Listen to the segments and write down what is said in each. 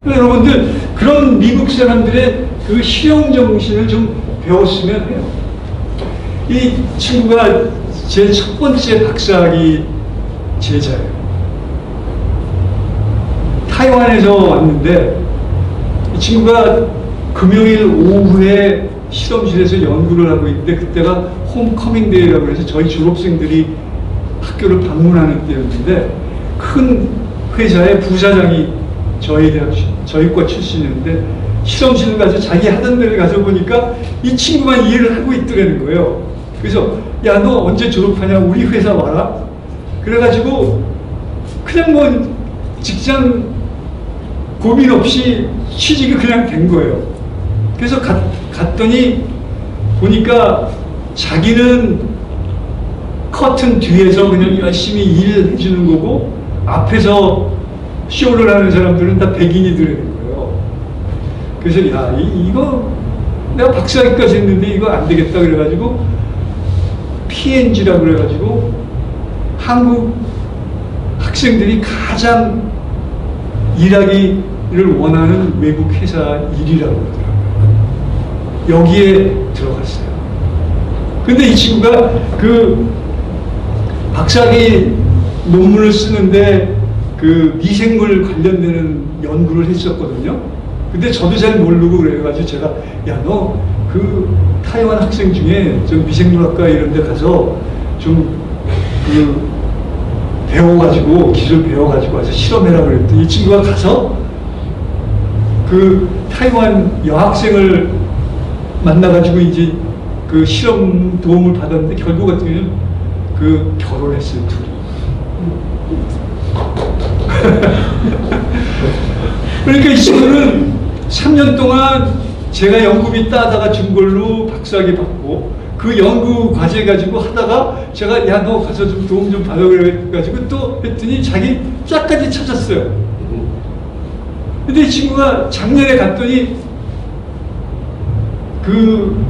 여러분들 그런 미국 사람들의 그 실용 정신을 좀 배웠으면 해요. 이 친구가 제 첫 번째 박사학위 제자예요. 타이완에서 왔는데 이 친구가 금요일 오후에 실험실에서 연구를 하고 있는데 그때가 홈커밍 데이라고 해서 저희 졸업생들이 학교를 방문하는 때였는데 큰 회사의 부사장이 저희 과 출신이었는데 실험실을 가서 자기 하던 데를 가서 보니까 이 친구만 일을 하고 있더라는 거예요. 그래서 야, 너 언제 졸업하냐? 우리 회사 와라. 그래가지고 그냥 뭐 직장 고민 없이 취직이 그냥 된 거예요. 그래서 갔더니 보니까 자기는 커튼 뒤에서 그냥 열심히 일해주는 거고 앞에서 쇼를 하는 사람들은 다 백인이더라는 거예요. 그래서 야, 이거 내가 박사학위까지 했는데 이거 안 되겠다 그래가지고 PNG라고 그래가지고 한국 학생들이 가장 일하기를 원하는 외국 회사 일이라고 그러더라고요. 여기에 들어갔어요. 근데 이 친구가 그 박사학위 논문을 쓰는데 그 미생물 관련되는 연구를 했었거든요. 근데 저도 잘 모르고 그래가지고 제가 야, 너 그 타이완 학생 중에 좀 미생물학과 이런 데 가서 좀 그 배워가지고 기술 배워가지고 와서 실험해라 그랬더니 이 친구가 가서 그 타이완 여학생을 만나가지고 이제 그 실험 도움을 받았는데 결국 같은 경우는 그 결혼했어요, 둘이. 그러니까 이 친구는 3년 동안 제가 연구비 따다가 준 걸로 박사학위 받고 그 연구 과제 가지고 하다가 제가 야, 너 가서 좀 도움 좀 받아 그래가지고 또 했더니 자기 짝까지 찾았어요. 근데 이 친구가 작년에 갔더니 그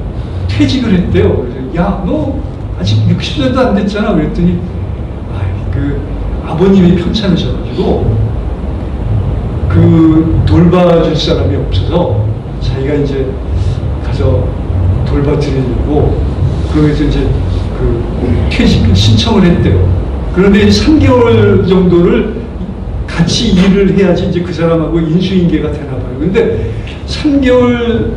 퇴직을 했대요. 그래서 야, 너 아직 60세도 안 됐잖아. 그랬더니 그 아버님이 편찮으셔가지고 그 돌봐줄 사람이 없어서 자기가 이제 가서 돌봐드리려고 그래서 이제 그 퇴직 신청을 했대요. 그런데 3개월 정도를 같이 일을 해야지 이제 그 사람하고 인수인계가 되나 봐요. 근데 3개월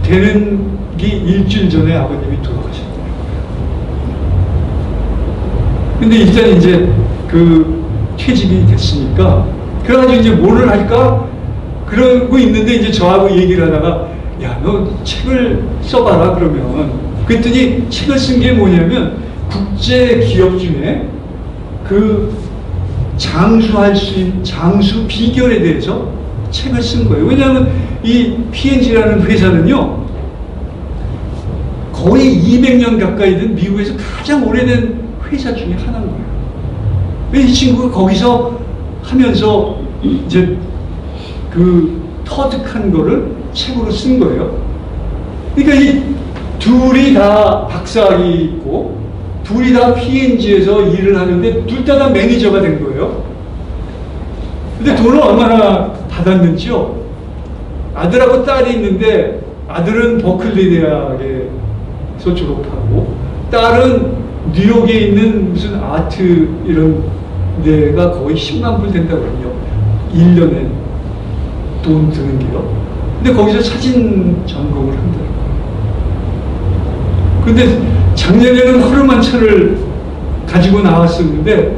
되는 게 일주일 전에 아버님이 돌아가셨더라고요. 근데 일단 이제 그 퇴직이 됐으니까 그래가지고 이제 뭐를 할까 그러고 있는데 이제 저하고 얘기를 하다가 야, 너 책을 써봐라 그러면 그랬더니 책을 쓴 게 뭐냐면 국제 기업 중에 그 장수할 수 있는 장수 비결에 대해서 책을 쓴 거예요. 왜냐하면 이 P&G라는 회사는요 거의 200년 가까이 된 미국에서 가장 오래된 회사 중에 하나인 거예요. 이 친구가 거기서 하면서 이제 그 터득한 거를 책으로 쓴 거예요. 그러니까 이 둘이 다 박사학위 있고 둘이 다 P&G에서 일을 하는데 둘 다 매니저가 된 거예요. 근데 돈을 얼마나 받았는지요? 아들하고 딸이 있는데 아들은 버클리 대학에서 졸업하고 딸은 뉴욕에 있는 무슨 아트 이런 데가 거의 10만 불 된다고 그러요. 1년에 돈 드는 게요. 근데 거기서 사진 전공을 한다고. 근데 작년에는 허름한 차를 가지고 나왔었는데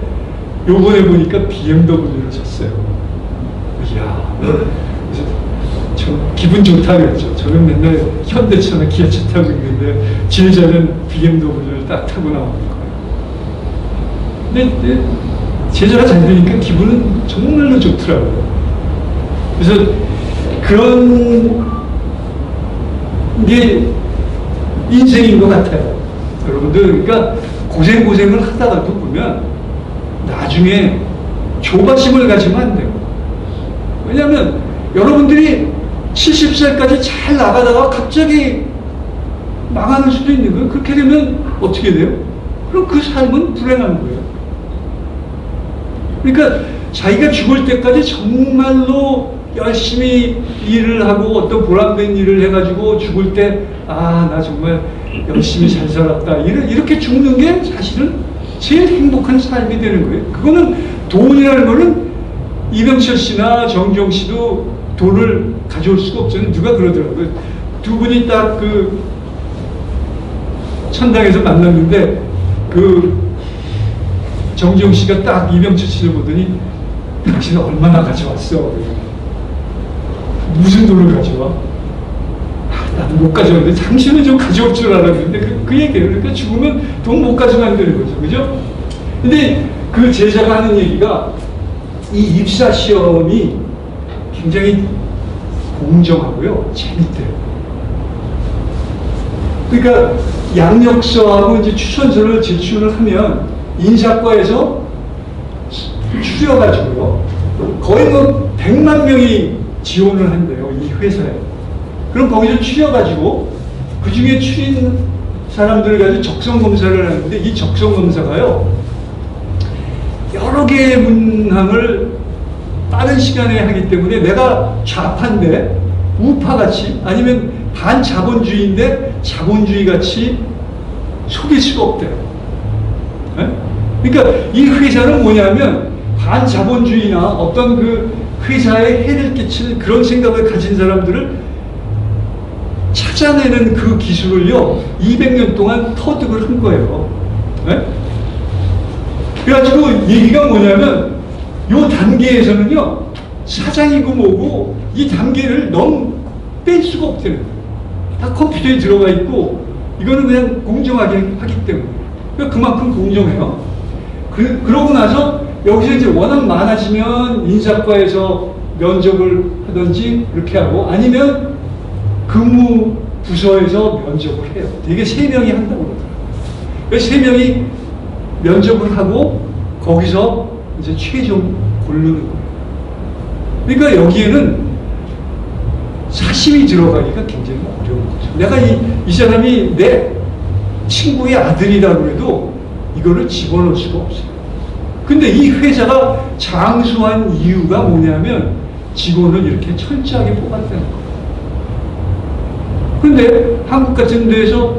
요번에 보니까 BMW를 샀어요. 이야, 그래서 저 기분 좋다 그랬죠. 저는 맨날 현대차나 기아차 타고 있는데 지혜자는 BMW를 딱 타고 나오는 거예요. 근데 제자가 잘 되니까 기분은 정말로 좋더라고요. 그래서 그런 게 인생인 것 같아요. 여러분들, 그러니까 고생을 하다가도 보면 나중에 조바심을 가지면 안 돼요. 왜냐하면 여러분들이 70살까지 잘 나가다가 갑자기 망하는 수도 있는 거예요. 그렇게 되면 어떻게 돼요? 그럼 그 삶은 불행한 거예요. 그러니까 자기가 죽을 때까지 정말로 열심히 일을 하고 어떤 보람된 일을 해가지고 죽을 때, 아, 나 정말 열심히 잘 살았다. 이렇게 죽는 게 사실은 제일 행복한 삶이 되는 거예요. 그거는 돈이라는 거는 이병철 씨나 정경 씨도 돈을 가져올 수가 없잖아요. 누가 그러더라고요. 두 분이 딱 그 천당에서 만났는데 그 정경 씨가 딱 이병철 씨를 보더니 당신 얼마나 가져왔어? 무슨 돈을 가져와? 아, 나도 못 가져왔는데 당신은 좀 가져올 줄 알았는데 그 얘기예요. 그러니까 죽으면 돈 못 가져간다는 거죠. 그죠? 근데 그 제자가 하는 얘기가 이 입사 시험이 굉장히 공정하고요. 재밌대요. 그러니까 양력서하고 이제 추천서를 제출을 하면 인사과에서 추려가지고요. 거의 뭐 100만 명이 지원을 한대요. 이 회사에. 그럼 거기서 추려가지고 그 중에 추린 사람들을 가지고 적성검사를 하는데 이 적성검사가요. 여러 개의 문항을 빠른 시간에 하기 때문에 내가 좌파인데 우파같이 아니면 반자본주의인데 자본주의같이 속일 수가 없대요. 네? 그러니까 이 회사는 뭐냐면 반자본주의나 어떤 그 회사에 해를 끼칠 그런 생각을 가진 사람들을 찾아내는 그 기술을요 200년 동안 터득을 한 거예요. 네? 그래가지고 얘기가 뭐냐면 요 단계에서는요 사장이고 뭐고 이 단계를 너무 뺄 수가 없다는 거예요. 다 컴퓨터에 들어가 있고 이거는 그냥 공정하게 하기 때문에 그러니까 그만큼 공정해요. 그러고 나서 여기서 이제 워낙 많아지면 인사과에서 면접을 하든지 그렇게 하고 아니면 근무 부서에서 면접을 해요. 되게 3명이 한다고 그러더라고요. 그래서 3명이 면접을 하고 거기서 이제 최종 고르는 거예요. 그러니까 여기에는 사심이 들어가기가 굉장히 어려운 거죠. 내가 이 사람이 내 친구의 아들이라고 해도 이거를 집어넣을 수가 없어요. 근데 이 회사가 장수한 이유가 뭐냐면 직원을 이렇게 철저하게 뽑았다는 거예요. 근데 한국 같은 데에서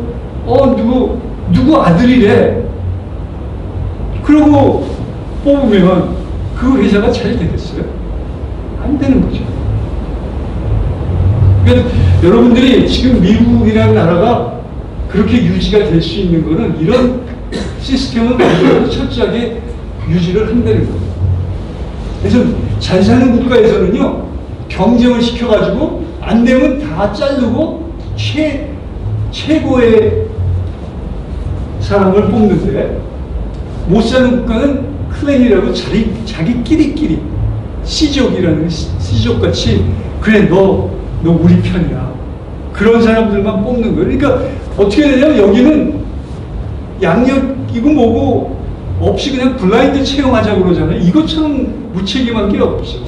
누구 아들이래. 그러고 뽑으면 그 회사가 잘 되겠어요? 안 되는 거죠. 그러니까 여러분들이 지금 미국이라는 나라가 그렇게 유지가 될 수 있는 거는 이런 시스템을 만들어서 철저하게 유지를 한다는 거예요. 그래서 잘 사는 국가에서는요 경쟁을 시켜가지고 안 되면 다 자르고 최고의 사람을 뽑는데 못 사는 국가는 클랜이라고 자기끼리끼리 씨족이라는 씨족같이 그래 너 우리 편이야 그런 사람들만 뽑는 거예요. 그러니까 어떻게 되냐면 여기는 양력이고 뭐고 없이 그냥 블라인드 채용하자고 그러잖아요. 이것처럼 무책임한 게 없죠.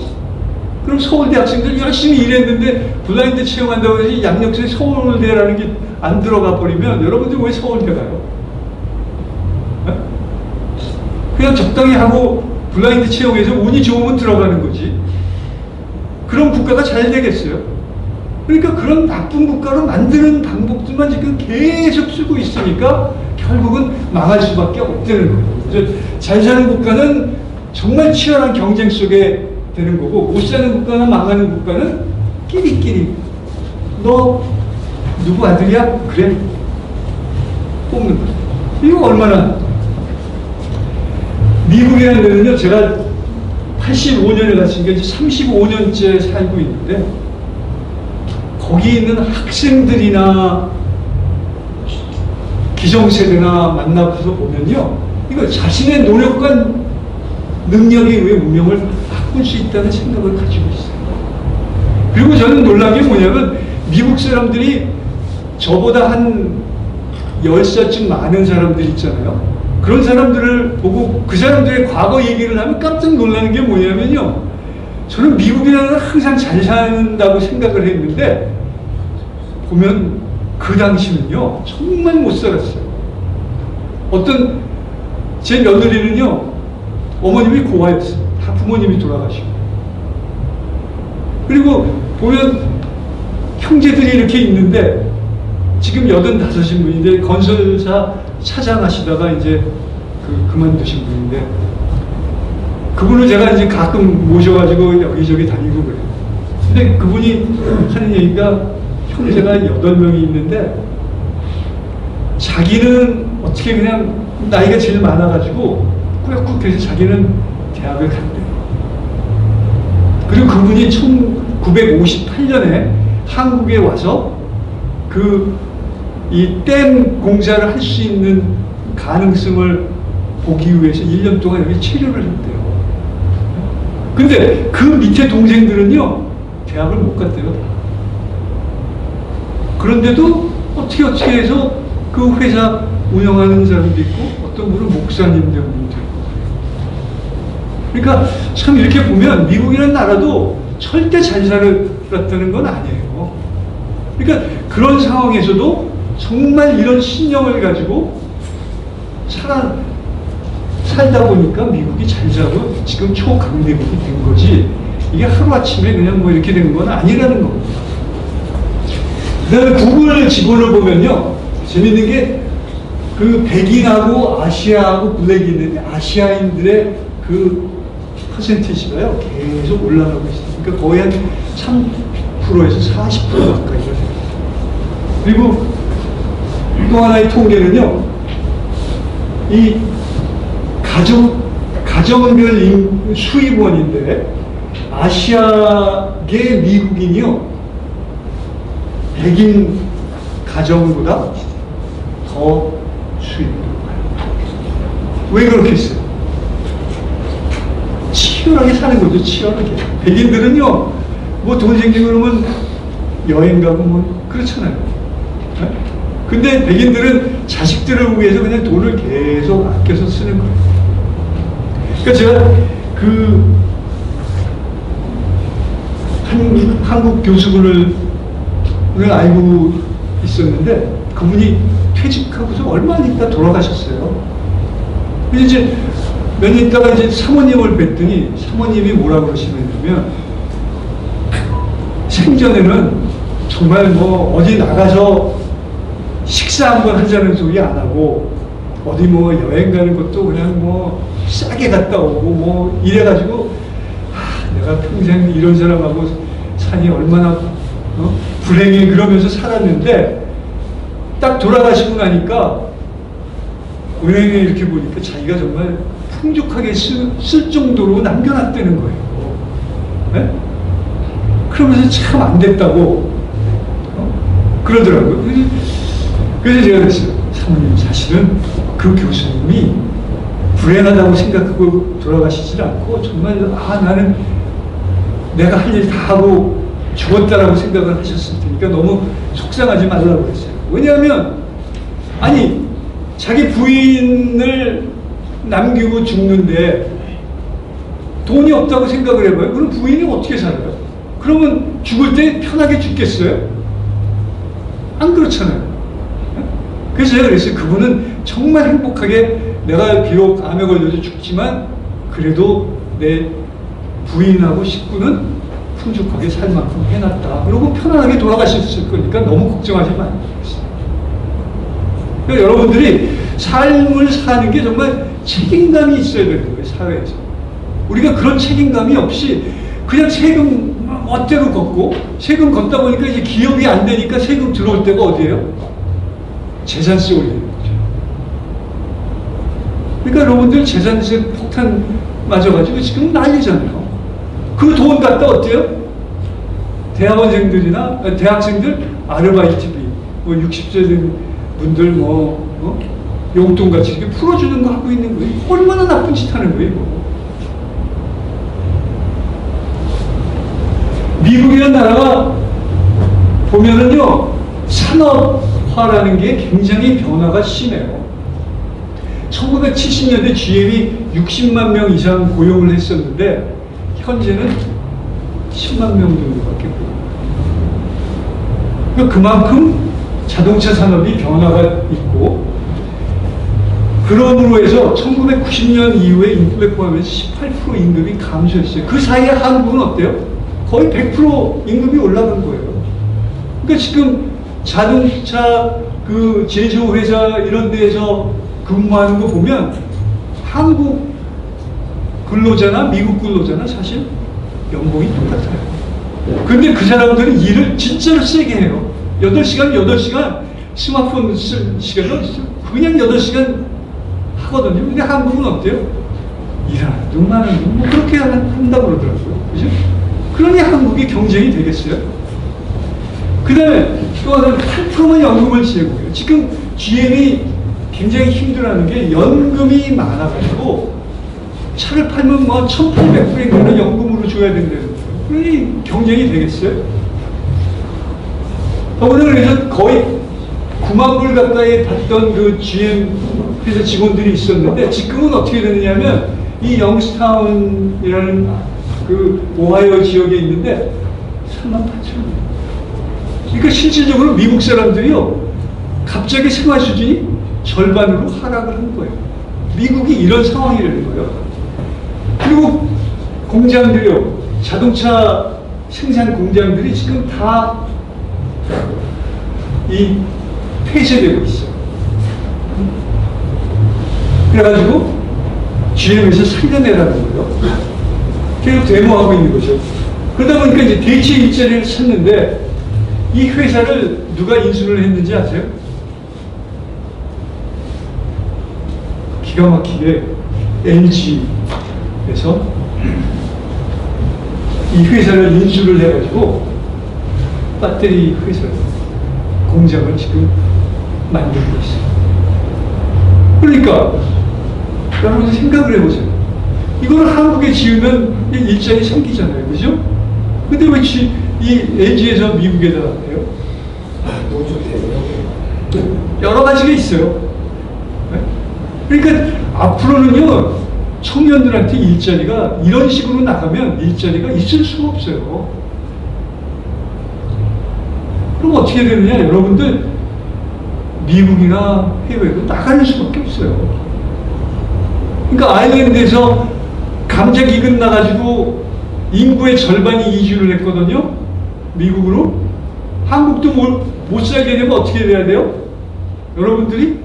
그럼 서울대 학생들 열심히 일했는데 블라인드 채용한다고 해서 양력서에 서울대라는 게 안 들어가 버리면 여러분들 왜 서울대 가요? 네? 그냥 적당히 하고 블라인드 채용해서 운이 좋으면 들어가는 거지. 그런 국가가 잘 되겠어요? 그러니까 그런 나쁜 국가로 만드는 방법들만 지금 계속 쓰고 있으니까 결국은 망할 수밖에 없다는 거예요. 잘 사는 국가는 정말 치열한 경쟁 속에 되는 거고 못 사는 국가나 망하는 국가는 끼리끼리 너 누구 아들이야? 그래 뽑는 거죠. 이거 얼마나 미국이라는 데는요 제가 85년에 갔으니까 이제 35년째 살고 있는데 거기 있는 학생들이나 기성세대나 만나서 보면요 이거 자신의 노력과 능력에 의해 운명을 바꿀 수 있다는 생각을 가지고 있어요. 그리고 저는 놀란 게 뭐냐면 미국 사람들이 저보다 한 10살쯤 많은 사람들 있잖아요. 그런 사람들을 보고 그 사람들의 과거 얘기를 하면 깜짝 놀라는 게 뭐냐면요 저는 미국이라는 항상 잘 산다고 생각을 했는데 보면 그 당시는요 정말 못 살았어요. 어떤 제 며느리는요 어머님이 고아였어요. 다 부모님이 돌아가시고 그리고 보면 형제들이 이렇게 있는데 지금 85인 분인데 건설사 차장 하시다가 이제 그만두신 분인데 그분을 제가 이제 가끔 모셔가지고 여기저기 다니고 그래요. 근데 그분이 하는 얘기가 형제가 8명이 있는데 자기는 어떻게 그냥 나이가 제일 많아가지고 꾸역꾸역 해서 자기는 대학을 간대요. 그리고 그분이 1958년에 한국에 와서 이 댐 공사를 할 수 있는 가능성을 보기 위해서 1년 동안 여기 체류를 했대요. 근데 그 밑에 동생들은요, 대학을 못 갔대요. 그런데도 어떻게 해서 그 회사 운영하는 사람도 있고, 어떤 분은 목사님 되고 있고. 그러니까 참 이렇게 보면 미국이라는 나라도 절대 잘 살았다는 건 아니에요. 그러니까 그런 상황에서도 정말 이런 신념을 가지고 살다 보니까 미국이 잘 자고 지금 초강대국이 된 거지, 이게 하루아침에 그냥 뭐 이렇게 된 건 아니라는 겁니다. 그 다음에 구글 지도를 보면요, 재밌는 게 백인하고 아시아하고 블랙이 있는데 아시아인들의 퍼센티지가요 계속 올라가고 있어요. 그러니까 거의 한 3%에서 40% 가까이 돼요. 그리고 또 하나의 통계는요, 이 가정별 수입원인데 아시아계 미국인이요 백인 가정보다 더 수입이 높아요. 왜 그렇게 했어요? 치열하게 사는 거죠. 치열하게. 백인들은요 뭐 돈 생기고 그러면 여행 가고 뭐 그렇잖아요. 네? 근데 백인들은 자식들을 위해서 그냥 돈을 계속 아껴서 쓰는 거예요. 그러니까 제가 한국 교수분을 알고 있었는데 그분이 퇴직하고서 얼마 안 있다 돌아가셨어요. 근데 이제 몇 년 있다가 이제 사모님을 뵀더니 사모님이 뭐라고 그러시냐면 생전에는 정말 뭐 어디 나가서 식사 한번 하자는 소리 안 하고 어디 뭐 여행 가는 것도 그냥 뭐 싸게 갔다 오고 뭐 이래가지고 내가 평생 이런 사람하고 사니 얼마나 불행해 그러면서 살았는데 딱 돌아가시고 나니까 은행에 이렇게 보니까 자기가 정말 풍족하게 쓸 정도로 남겨놨다는 거예요. 네? 그러면서 참 안 됐다고 그러더라고요. 그래서 제가 그랬어요. 사모님, 사실은 그 교수님이 불행하다고 생각하고 돌아가시질 않고 정말 나는 내가 할 일 다 하고 죽었다라고 생각을 하셨을 테니까 너무 속상하지 말라고 그랬어요. 왜냐하면 아니 자기 부인을 남기고 죽는데 돈이 없다고 생각을 해봐요. 그럼 부인이 어떻게 살아요? 그러면 죽을 때 편하게 죽겠어요? 안 그렇잖아요. 그래서 제가 그랬어요. 그분은 정말 행복하게 내가 비록 암에 걸려서 죽지만 그래도 내 부인하고 식구는 풍족하게 살 만큼 해놨다. 그러고 편안하게 돌아가셨을 거니까 너무 걱정하지 말고. 그러니까 여러분들이 삶을 사는 게 정말 책임감이 있어야 되는 거예요. 사회에서. 우리가 그런 책임감이 없이 그냥 세금 멋대로 걷고 세금 걷다 보니까 이제 기업이 안 되니까 세금 들어올 때가 어디예요? 재산세 올리는 거죠. 그러니까 여러분들 재산세 폭탄 맞아가지고 지금 난리잖아요. 그 돈 갖다 어때요? 대학원생들이나 대학생들 아르바이트비 뭐 60세 된 분들 용돈 같이 이렇게 풀어주는 거 하고 있는 거예요. 얼마나 나쁜 짓 하는 거예요, 이거. 미국이라는 나라가 보면은요, 산업화라는 게 굉장히 변화가 심해요. 1970년대 GM이 60만 명 이상 고용을 했었는데, 현재는 10만 명 정도밖에 고용. 그만큼 자동차 산업이 변화가 있고, 그러므로 해서 1990년 이후에 인플레 포함해서 18% 임금이 감소했어요. 그 사이에 한국은 어때요? 거의 100% 임금이 올라간 거예요. 그러니까 지금 자동차 그 제조회사 이런 데에서 근무하는 거 보면 한국 근로자나 미국 근로자나 사실 연봉이 똑같아요. 근데 그 사람들은 일을 진짜로 세게 해요. 8시간, 8시간 스마트폰 쓸 시간은 그냥 8시간 하거든요. 근데 한국은 어때요? 일하는 둥 마는 둥 뭐 그렇게 한다고 그러더라고요. 그죠? 그러니 한국이 경쟁이 되겠어요? 그 다음에 또 하나는 8%만 연금을 지내고요. 지금 GM이 굉장히 힘들어하는 게 연금이 많아가지고 차를 팔면 뭐 1,800불인가는 연금으로 줘야 된다는 거예요. 그러니 경쟁이 되겠어요? 오늘 그래서 거의 9만 불 가까이 받던 그 GM 회사 직원들이 있었는데 지금은 어떻게 되느냐면 이 영스타운이라는 그 오하이오 지역에 있는데 38,000원. 그러니까 실질적으로 미국 사람들이요 갑자기 생활 수준이 절반으로 하락을 한 거예요. 미국이 이런 상황이라는 거예요. 그리고 공장들이요 자동차 생산 공장들이 지금 다 이 폐쇄되고 있어요. 그래가지고 GM에서 살려내라는 거예요. 계속 데모하고 있는 거죠. 그러다 보니까 이제 대체 일자리를 찾는데 이 회사를 누가 인수를 했는지 아세요? 기가 막히게 LG에서 이 회사를 인수를 해가지고 배터리 회사 공장을 지금 만들고 있어요. 그러니까 여러분 생각을 해보세요. 이거를 한국에 지으면 일자리 생기잖아요. 그죠? 근데 왜 이 LG에서 미국에다 해요? 여러 가지가 있어요. 그러니까 앞으로는요 청년들한테 일자리가 이런 식으로 나가면 일자리가 있을 수가 없어요. 그럼 어떻게 되느냐? 여러분들 미국이나 해외로 나가는 수밖에 없어요. 그러니까 아일랜드에서 감자 기근 나가지고 인구의 절반이 이주를 했거든요. 미국으로. 한국도 못 살게 되면 어떻게 돼야 돼요? 여러분들이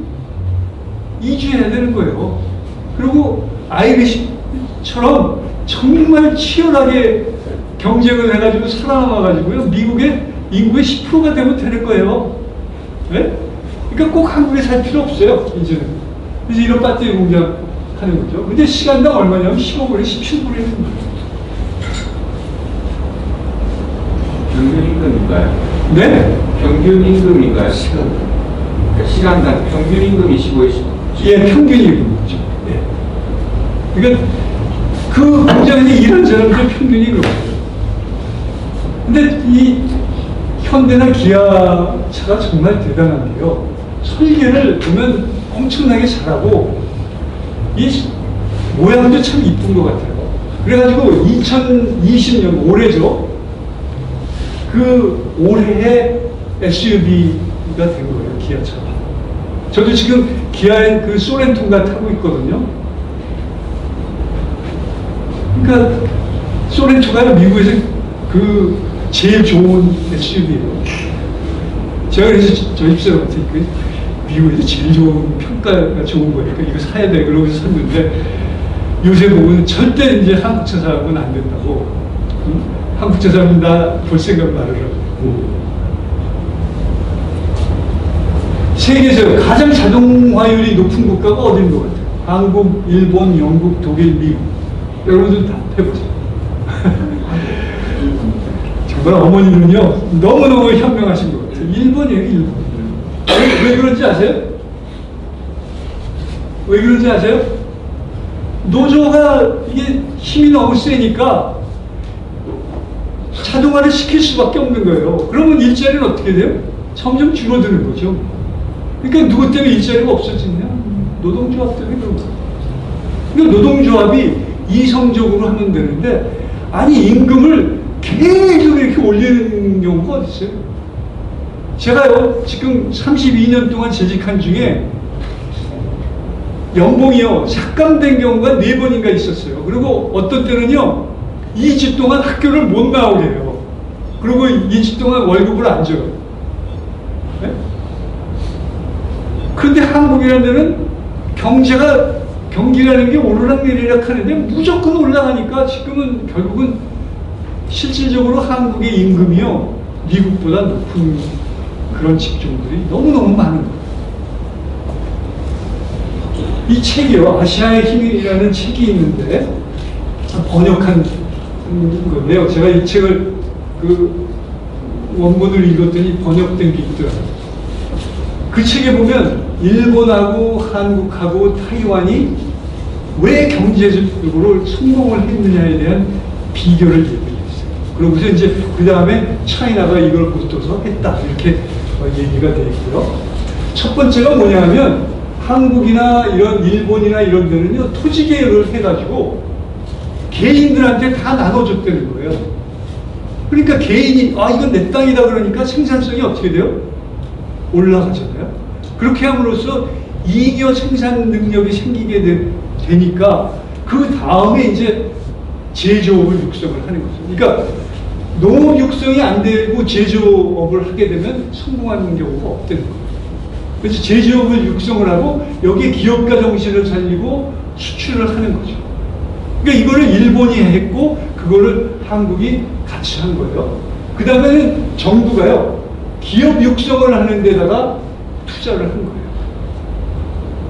이주해야 되는 거예요. 그리고 아이리시처럼 정말 치열하게 경쟁을 해가지고 살아남아가지고요. 미국의 인구의 10%가 되면 되는 거예요. 네? 그러니까 꼭 한국에 살 필요 없어요. 이제는. 그래서 이런 배터리 공장 하는 거죠. 근데 시간당 얼마냐면 15불에 17불에 하는 거예요. 평균 임금인가요? 네? 평균 임금인가요? 시간당 평균 임금이 15에 10. 예, 평균 임금이죠. 네. 그러니까 그 공장에서 일하는 사람들 평균이 그렇고요. 근데 이 현대나 기아차가 정말 대단한 게요. 설계를 보면 엄청나게 잘하고 이 모양도 참 이쁜 것 같아요. 그래가지고 2020년 올해죠. 그 올해의 SUV가 된 거예요. 기아차가. 저도 지금 기아의 그 소렌토가 타고 있거든요. 그러니까 소렌토가 미국에서 그 제일 좋은 SUV예요. 제가 그래서 저 입사한테 미국에서 제일 좋은 평가가 좋은 거니까 이거 사야 돼 그러면서 샀는데 요새 보면 절대 이제 한국차 사면 안 된다고. 한국차 사면 나 볼 생각 말으라고. 세계에서 가장 자동화율이 높은 국가가 어딘 것 같아요? 한국, 일본, 영국, 독일, 미국. 여러분들 다 해보세요. 정말 어머니는요 너무너무 현명하신 것 같아요. 일본이에요. 일본. 왜 그런지 아세요? 왜 그런지 아세요? 노조가 이게 힘이 너무 세니까 자동화를 시킬 수밖에 없는 거예요. 그러면 일자리는 어떻게 돼요? 점점 줄어드는 거죠. 그러니까 누구 때문에 일자리가 없어지냐? 노동조합 때문에 그런 거예요. 그러니까 노동조합이 이성적으로 하면 되는데 아니 임금을 계속 이렇게 올리는 경우가 어디 있어요? 제가요 지금 32년 동안 재직한 중에 연봉이요 삭감된 경우가 4번인가 있었어요. 그리고 어떤 때는요 2주 동안 학교를 못 나오게 해요. 그리고 2주 동안 월급을 안 줘요. 네? 그런데 한국이라는 데는 경기라는 게 오르락내리락 하는데 무조건 올라가니까 지금은 결국은 실질적으로 한국의 임금이요, 미국보다 높은 그런 직종들이 너무너무 많은 거예요. 이 책이요, 아시아의 힘이라는 책이 있는데 번역한 건데요. 제가 이 책을 원본을 읽었더니 번역된 게 있더라고요. 그 책에 보면 일본하고 한국하고 타이완이 왜 경제적으로 성공을 했느냐에 대한 비교를 얘기했어요. 그러고서 이제 그 다음에 차이나가 이걸 붙어서 했다, 이렇게 얘기가 되어 있고요. 첫 번째가 뭐냐면 한국이나 이런 일본이나 이런 데는요, 토지 계열을 해가지고 개인들한테 다 나눠줬다는 거예요. 그러니까 개인이 이건 내 땅이다 그러니까 생산성이 어떻게 돼요? 올라가잖아요. 그렇게 함으로써 잉여 생산 능력이 생기게 되니까 그 다음에 이제 제조업을 육성을 하는 거죠. 그러니까 농업 육성이 안 되고 제조업을 하게 되면 성공하는 경우가 없다는 거예요. 그래서 제조업을 육성을 하고 여기에 기업가 정신을 살리고 수출을 하는 거죠. 그러니까 이거를 일본이 했고 그거를 한국이 같이 한 거예요. 그 다음에는 정부가요, 기업 육성을 하는 데다가 투자를 한 거예요.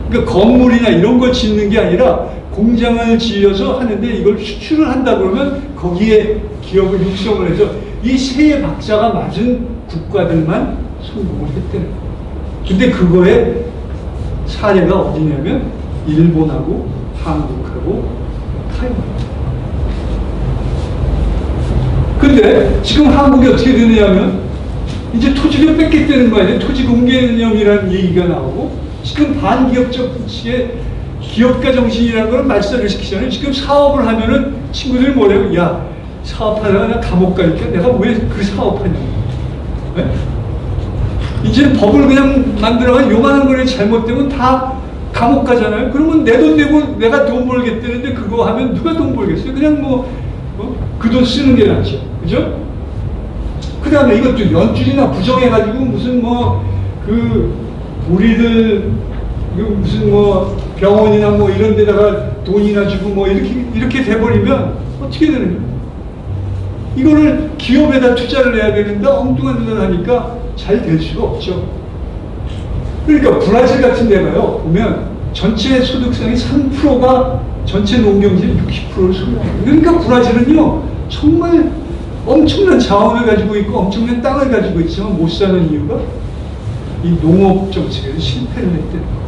그러니까 건물이나 이런 걸 짓는 게 아니라 공장을 지어서 하는데 이걸 수출을 한다 그러면 거기에 기업을 육성을 해서 이 세 박자가 맞은 국가들만 성공을 했다는 거예요. 근데 그거의 사례가 어디냐면 일본하고 한국하고 타이완. 근데 지금 한국이 어떻게 되느냐면 이제 토지를 뺏겠다는 거 아니에요. 토지 공개념이라는 얘기가 나오고 지금 반기업 정치의 기업가 정신이라는 걸 말살을 시키잖아요. 지금 사업을 하면은 친구들이 뭐래요? 야, 사업하다가 나 감옥 가니까 내가 왜 그 사업하냐고. 네? 이제는 법을 그냥 만들어가 요만한 거에 잘못되면 다 감옥 가잖아요. 그러면 내 돈 내고 내가 돈 벌겠다는데 그거 하면 누가 돈 벌겠어요? 그냥 그 돈 쓰는 게 낫죠. 그죠? 그 다음에 이것도 연줄이나 부정해가지고 무슨 우리들 무슨 병원이나 이런 데다가 돈이나 주고 이렇게 돼버리면 어떻게 되는 거예요? 이거를 기업에다 투자를 해야 되는데 엉뚱한 데다 하니까 잘 될 수가 없죠. 그러니까 브라질 같은 데가요, 보면 전체 소득성이 3%가 전체 농경지의 60%를 소유합니다. 그러니까 브라질은요, 정말 엄청난 자원을 가지고 있고 엄청난 땅을 가지고 있지만 못 사는 이유가 이 농업 정책에서 실패를 했다는 거예요.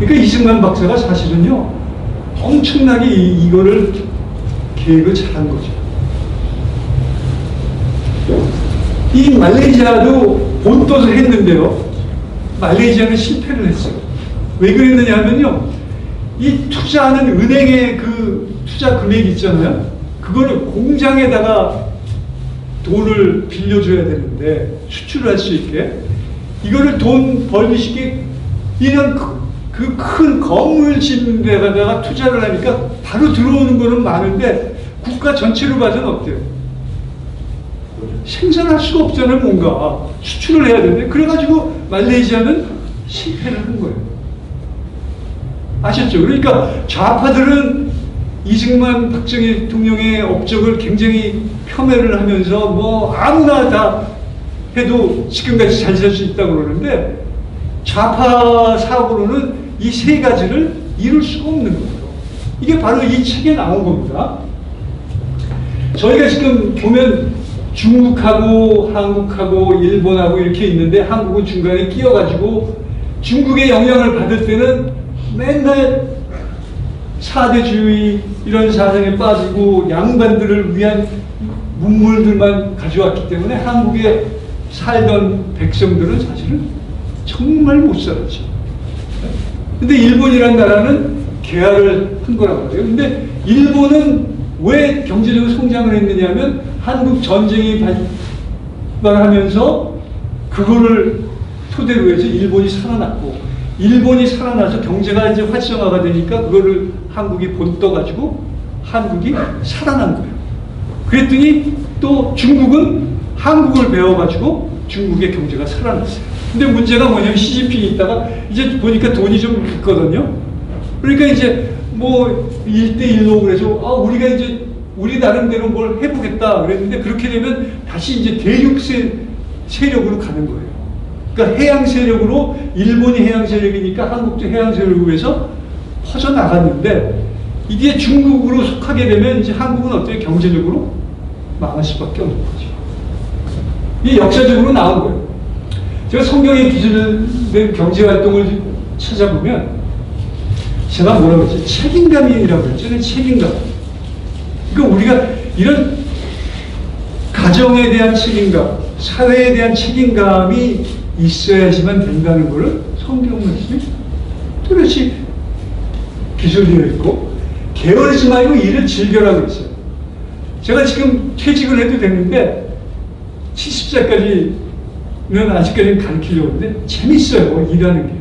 그러니까 이승만 박사가 사실은요, 엄청나게 이거를 계획을 잘한 거죠. 이 말레이시아도 본떠서 했는데요, 말레이시아는 실패를 했어요. 왜 그랬느냐 하면요, 이 투자하는 은행의 그 투자 금액이 있잖아요. 그거를 공장에다가 돈을 빌려줘야 되는데 수출을 할 수 있게 이거를 돈 벌기 쉽게 이런 그 큰 건물 짓는 데다가 투자를 하니까 바로 들어오는 거는 많은데 국가 전체로 봐서는 어때요? 생산할 수가 없잖아요. 뭔가 수출을 해야 되는데 그래가지고 말레이시아는 실패를 한 거예요. 아셨죠? 그러니까 좌파들은 이승만 박정희 대통령의 업적을 굉장히 폄훼를 하면서 아무나 다 해도 지금까지 잘 살 수 있다고 그러는데 좌파 사고로는 이 세 가지를 이룰 수가 없는 거예요. 이게 바로 이 책에 나온 겁니다. 저희가 지금 보면 중국하고 한국하고 일본하고 이렇게 있는데 한국은 중간에 끼어가지고 중국의 영향을 받을 때는 맨날 사대주의 이런 사상에 빠지고 양반들을 위한 문물들만 가져왔기 때문에 한국에 살던 백성들은 사실은 정말 못 살았죠. 근데 일본이라는 나라는 개화를 한 거라고 해요. 근데 일본은 왜 경제적으로 성장을 했느냐 하면 한국 전쟁이 발발하면서 그거를 토대로 해서 일본이 살아났고 일본이 살아나서 경제가 이제 활성화가 되니까 그거를 한국이 본떠가지고 한국이 살아난 거예요. 그랬더니 또 중국은 한국을 배워가지고 중국의 경제가 살아났어요. 근데 문제가 뭐냐면 시진핑이 있다가 이제 보니까 돈이 좀 있거든요. 그러니까 이제 뭐 1대1로 그래서 우리가 이제 우리 나름대로 뭘 해보겠다 그랬는데 그렇게 되면 다시 이제 대륙 세력으로 가는 거예요. 그러니까 해양 세력으로 일본이 해양 세력이니까 한국도 해양 세력으로 해서 퍼져나갔는데 이게 중국으로 속하게 되면 이제 한국은 어떻게 경제적으로 망할 수밖에 없는 거죠. 이게 역사적으로 나온 거예요. 제가 성경에 기술된 경제활동을 찾아보면 제가 뭐라고 했지? 책임감이라고 했죠. 책임감. 그러니까 우리가 이런 가정에 대한 책임감, 사회에 대한 책임감이 있어야지만 된다는 것을 성경 말씀이 뚜렷이 기술되어 있고 게으르지 말고 일을 즐겨라고 했어요. 제가 지금 퇴직을 해도 되는데 70살까지는 아직까지는 가르치려고 하는데 재밌어요. 일하는 게.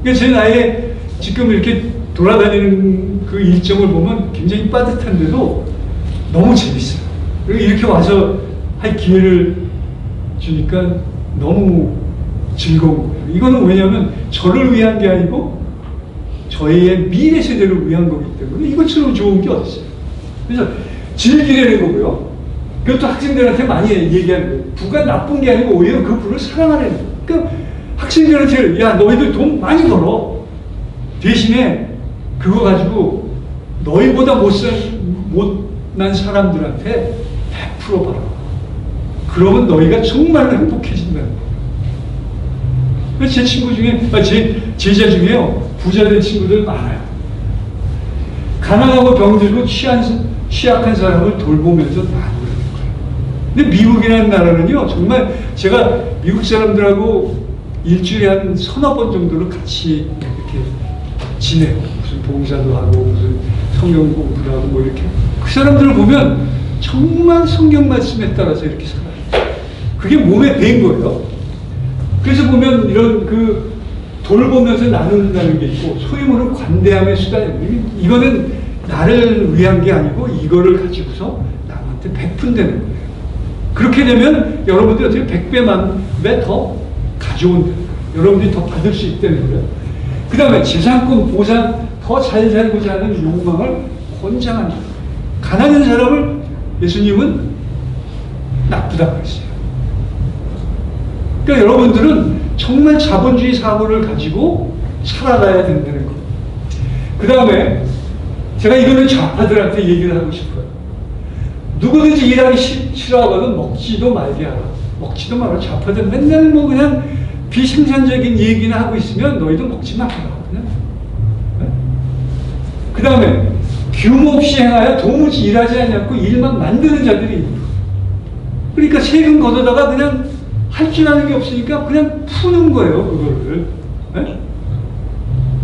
그러니까 제 나이에 지금 이렇게 돌아다니는 그 일정을 보면 굉장히 빠듯한데도 너무 재밌어요. 그리고 이렇게 와서 할 기회를 주니까 너무 즐거운 거예요. 이거는 왜냐하면 저를 위한 게 아니고 저희의 미래 세대를 위한 거기 때문에 이것처럼 좋은 게 어딨어요. 그래서 즐기려는 거고요. 그것도 학생들한테 많이 얘기하는 거예요. 부가 나쁜 게 아니고 오히려 그 부를 사랑하는 거예요. 그러니까 학생들한테 야 너희들 돈 많이 벌어. 대신에 그거 가지고 너희보다 못난 사람들한테 베풀어 봐라. 그러면 너희가 정말로 행복해진다는 거예요. 제 친구 중에, 제 제자 중에요. 부자 된 친구들 많아요. 가난하고 병들고 취약한 사람을 돌보면서 나누는 거예요. 근데 미국이라는 나라는요, 정말 제가 미국 사람들하고 일주일에 한 서너 번 정도로 같이 이렇게 지내요. 무슨 봉사도 하고, 무슨 성경 공부도 하고, 뭐 이렇게. 그 사람들을 보면 정말 성경 말씀에 따라서 이렇게 살아요. 그게 몸에 배인 거예요. 그래서 보면 이런 그 돌보면서 나눈다는 게 있고, 소위 말하는 관대함의 수단, 이거는 나를 위한 게 아니고 이거를 가지고서 남한테 베푼다는 거예요. 그렇게 되면 여러분들이 어떻게 100배, 1000배 더 가져온다는 거예요. 여러분들이 더 받을 수 있다는 거예요. 그 다음에 재산권 보상, 더 잘 살고자 하는 욕망을 권장한다. 가난한 사람을 예수님은 나쁘다고 했어요. 그러니까 여러분들은 정말 자본주의 사고를 가지고 살아가야 된다는 거예요. 그 다음에 제가 이거는 좌파들한테 얘기를 하고 싶어요. 누구든지 일하기 싫어하거든 먹지도 말게 하라. 먹지도 말아. 좌파들 맨날 뭐 그냥 비생산적인 얘기나 하고 있으면 너희도 먹지 마라. 그냥. 네? 그 다음에 규모 없이 행하여 도무지 일하지 않고 일만 만드는 자들이 있는 거예요. 그러니까 세금 걷어다가 그냥 할 줄 아는 게 없으니까 그냥 푸는 거예요, 그거를. 네?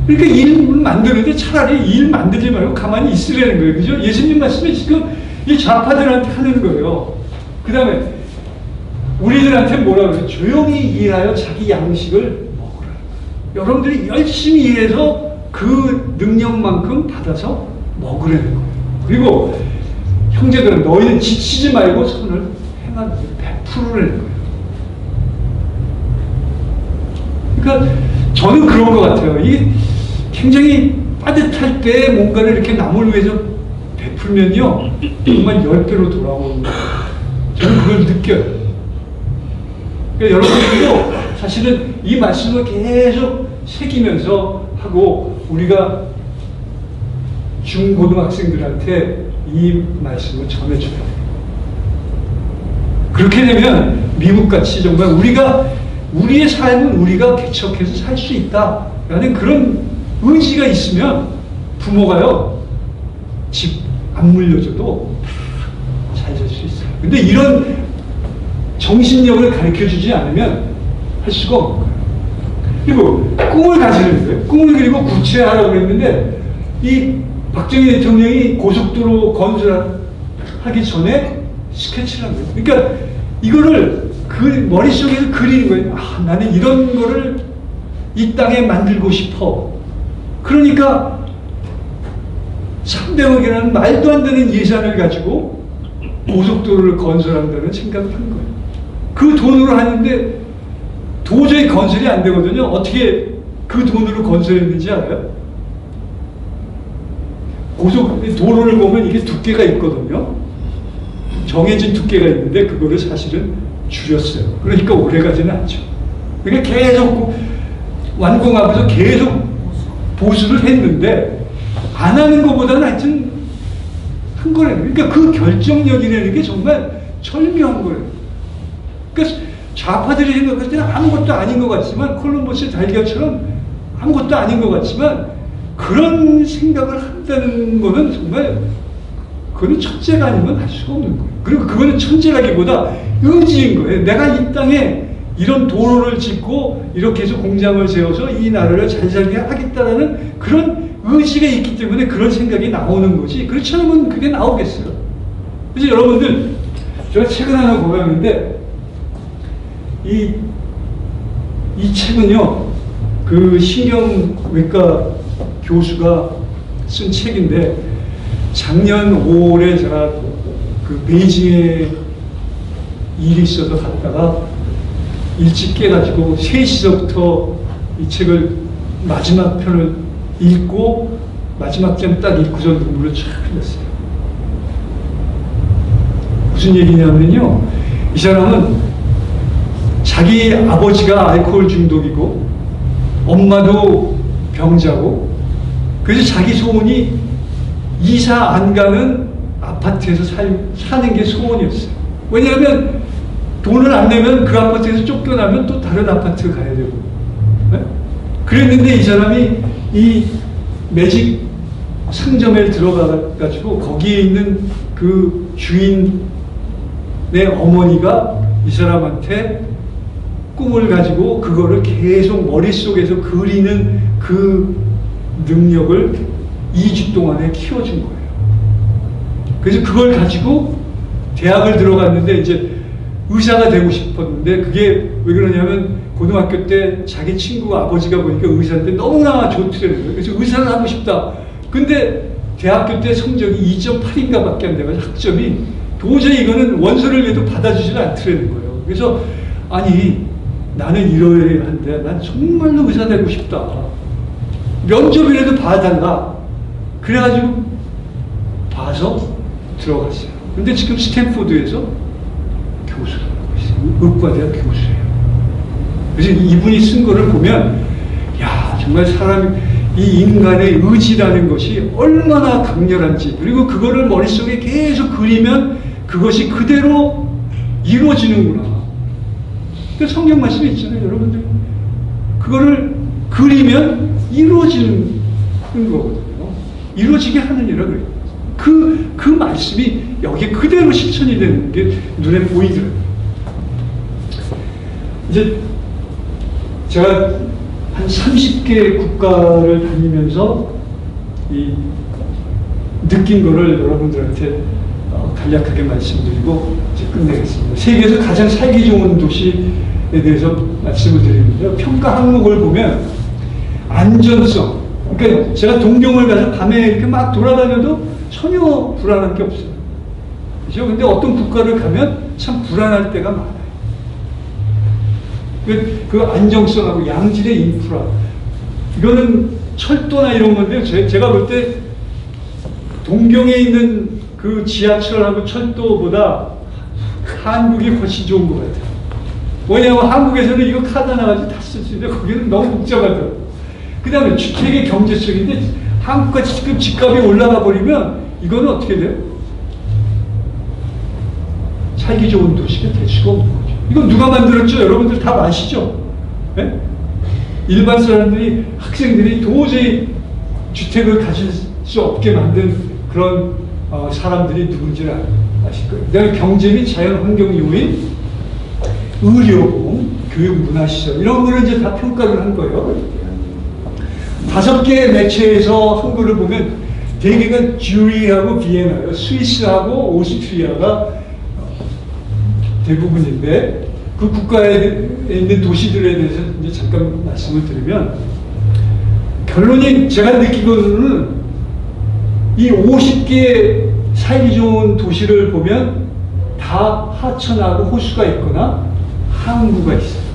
그러니까 일 만드는데 차라리 일 만들지 말고 가만히 있으라는 거예요. 그죠? 예수님 말씀이 지금 이 좌파들한테 하는 거예요. 그 다음에 우리들한테 뭐라 그래요? 조용히 일하여 자기 양식을 먹으라. 여러분들이 열심히 일해서 그 능력만큼 받아서 먹으라는 거예요. 그리고 형제들은 너희는 지치지 말고 선을 행하는 거예요. 베풀으라는 거예요. 그러니까 저는 그런 것 같아요. 이 굉장히 빠듯할 때 뭔가를 이렇게 남을 위해서 베풀면요 정말 10배로 돌아오는 거예요. 저는 그걸 느껴요. 그러니까 여러분들도 사실은 이 말씀을 계속 새기면서 하고 우리가 중고등학생들한테 이 말씀을 전해줘야 돼요. 그렇게 되면 미국같이 정말 우리의 삶은 우리가 개척해서 살 수 있다라는 그런 의지가 있으면 부모가요 집 안 물려줘도 잘 살 수 있어요. 근데 이런 정신력을 가르쳐주지 않으면 할 수가 없는 거예요. 그리고 꿈을 가지는 거예요. 꿈을 그리고 구체화하라고 그랬는데 이 박정희 대통령이 고속도로 건설하기 전에 스케치를 한 거예요. 그러니까 이거를 머릿속에서 그리는 거예요. 아, 나는 이런 거를 이 땅에 만들고 싶어. 그러니까 300억이라는 말도 안 되는 예산을 가지고 고속도로를 건설한다는 생각을 한 거예요. 그 돈으로 하는데 도저히 건설이 안 되거든요. 어떻게 그 돈으로 건설했는지 알아요? 고속도로를 보면 이게 두께가 있거든요. 정해진 두께가 있는데 그거를 사실은 줄였어요. 그러니까 오래가지는 않죠. 그러니까 계속 완공하면서 계속 보수를 했는데 안 하는 것보다는 하여튼 한 거래요. 그러니까 그 결정력이라는 게 정말 절묘한 거예요. 그러니까 좌파들이 생각할 때는 아무것도 아닌 것 같지만, 콜럼버스의 달걀처럼 아무것도 아닌 것 같지만, 그런 생각을 한다는 거는 정말 그거는 천재가 아니면 할 수가 없는 거예요. 그리고 그거는 천재라기보다 의지인 거예요. 내가 이 땅에 이런 도로를 짓고 이렇게 해서 공장을 세워서 이 나라를 잘 살게 하겠다라는 그런 의지가 있기 때문에 그런 생각이 나오는 거지. 그렇지 않으면 그게 나오겠어요. 그래서 여러분들, 제가 책을 하나 고백했는데 이 책은요, 그 신경외과 교수가 쓴 책인데, 작년 5월에 제가 그 베이징에 일이 있어서 갔다가 일찍 깨가지고 3시서부터 이 책을 마지막 편을 읽고 마지막 장 딱 읽고서 눈물을 쫙 흘렸어요. 무슨 얘기냐면요, 이 사람은 자기 아버지가 알코올 중독이고 엄마도 병자고, 그래서 자기 소원이 이사 안 가는 아파트에서 사는 게 소원이었어요. 왜냐하면 돈을 안 내면 그 아파트에서 쫓겨나면 또 다른 아파트 가야 되고. 네? 그랬는데 이 사람이 이 매직 상점에 들어가가지고 거기에 있는 그 주인의 어머니가 이 사람한테 꿈을 가지고 그거를 계속 머릿속에서 그리는 그 능력을 2주 동안에 키워준 거예요. 그래서 그걸 가지고 대학을 들어갔는데 이제 의사가 되고 싶었는데, 그게 왜 그러냐면 고등학교 때 자기 친구 아버지가 보니까 의사인데 너무나 좋더라고요. 그래서 의사를 하고 싶다. 근데 대학교 때 성적이 2.8인가 밖에 안 돼가지고 학점이 도저히 이거는 원서를 내도 받아주지를 않더라는 거예요. 그래서 아니, 나는 이러이러 한데 난 정말로 의사 되고 싶다. 면접이라도 봐달라. 그래가지고 봐서 들어갔어요. 근데 지금 스탠포드에서 교수를 하고 있어요. 의과대학 교수예요. 그래서 이분이 쓴 거를 보면, 야, 정말 이 인간의 의지라는 것이 얼마나 강렬한지, 그리고 그거를 머릿속에 계속 그리면 그것이 그대로 이루어지는구나. 그 성경 말씀이 있잖아요, 여러분들. 그거를 그리면 이루어지는 거거든요. 이루어지게 하느니라 그래요. 그 말씀이 여기에 그대로 실천이 되는 게 눈에 보이더라고요. 이제 제가 한 30개 국가를 다니면서 느낀 거를 여러분들한테 간략하게 말씀드리고 이제 끝내겠습니다. 세계에서 가장 살기 좋은 도시에 대해서 말씀을 드리는데요. 평가 항목을 보면 안전성, 그러니까 제가 동경을 가서 밤에 이렇게 막 돌아다녀도 전혀 불안한 게 없어요. 그죠? 근데 어떤 국가를 가면 참 불안할 때가 많아요. 그 안정성하고 양질의 인프라, 이거는 철도나 이런 건데, 제가 볼 때 동경에 있는 그 지하철하고 철도보다 한국이 훨씬 좋은 것 같아요. 왜냐하면 한국에서는 이거 카드 하나가지고 다 쓸 수 있는데 거기는 너무 복잡하더라고요. 그 다음에 주택의 경제성인데, 한국같이 지금 집값이 올라가 버리면 이거는 어떻게 돼요? 살기 좋은 도시가 될 수가 없는 거죠. 이건 누가 만들었죠? 여러분들 다 아시죠? 네? 일반 사람들이, 학생들이 도저히 주택을 가질 수 없게 만든 그런 사람들이 누군지를 아실 거예요. 그다음에 경제 및 자연환경 요인, 의료보험, 교육, 문화시설, 이런 거를 이제 다 평가를 한 거예요. 5개의 매체에서 한 거를 보면 대개가 쥬리하고 비엔나예요. 스위스하고 오스트리아가 대부분인데, 그 국가에 있는 도시들에 대해서 이제 잠깐 말씀을 드리면, 결론이 제가 느끼고는 이 50개 살기 좋은 도시를 보면 다 하천하고 호수가 있거나 항구가 있어요.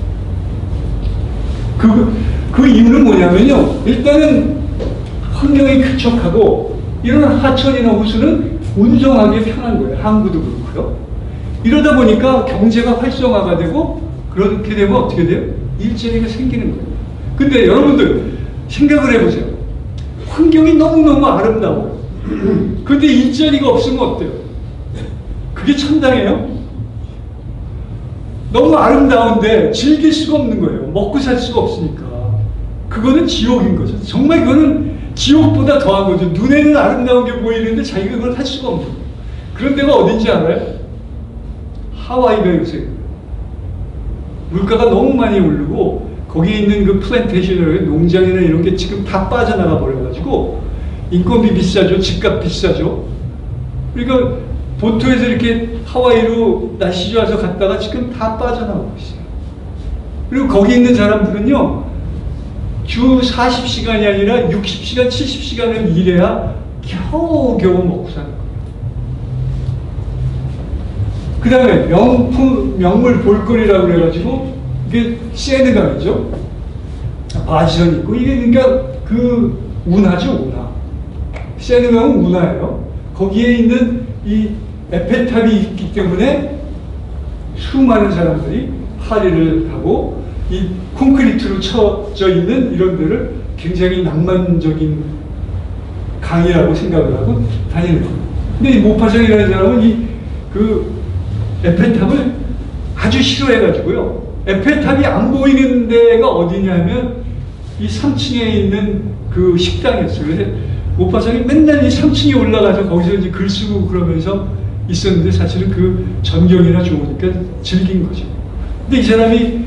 그 이유는 뭐냐면요. 일단은 환경이 쾌적하고 이런 하천이나 호수는 운정하기 편한 거예요. 항구도 그렇고요. 이러다 보니까 경제가 활성화가 되고 그렇게 되면 어떻게 돼요? 일자리가 생기는 거예요. 근데 여러분들 생각을 해보세요. 환경이 너무너무 아름다워요. 근데 일자리가 없으면 어때요? 그게 천당이에요? 너무 아름다운데 즐길 수가 없는 거예요. 먹고 살 수가 없으니까. 그거는 지옥인 거죠. 정말 그거는 지옥보다 더한 거죠. 눈에는 아름다운 게 보이는데 자기가 그걸 할 수가 없는 거예요. 그런 데가 어딘지 알아요? 하와이가 요새 물가가 너무 많이 오르고 거기에 있는 그 플랜테이션이나 농장이나 이런 게 지금 다 빠져나가 버려가지고 인건비 비싸죠. 집값 비싸죠. 그러니까 본토에서 이렇게 하와이로 날씨 좋아서 갔다가 지금 다 빠져나오고 있어요. 그리고 거기 있는 사람들은요, 주 40시간이 아니라 60시간, 70시간을 일해야 겨우겨우 먹고 사는 거예요. 그 다음에 명물 볼거리라고 그래가지고, 이게 세느강이죠. 바지선 있고, 이게 그러니까 그 운하죠, 운하. 세느강은 운하예요. 거기에 있는 이 에펠탑이 있기 때문에 수많은 사람들이 파리를 하고 이 콘크리트로 쳐져 있는 이런 데를 굉장히 낭만적인 강이라고 생각을 하고 다니는 거예요. 근데 이 모파상이라는 사람은 이 그 에펠탑을 아주 싫어해가지고요. 에펠탑이 안 보이는 데가 어디냐면 이 3층에 있는 그 식당이었어요. 그래서 모파상이 맨날 이 3층에 올라가서 거기서 이제 글 쓰고 그러면서 있었는데 사실은 그 전경이나 좋으니까 즐긴 거죠. 근데 이 사람이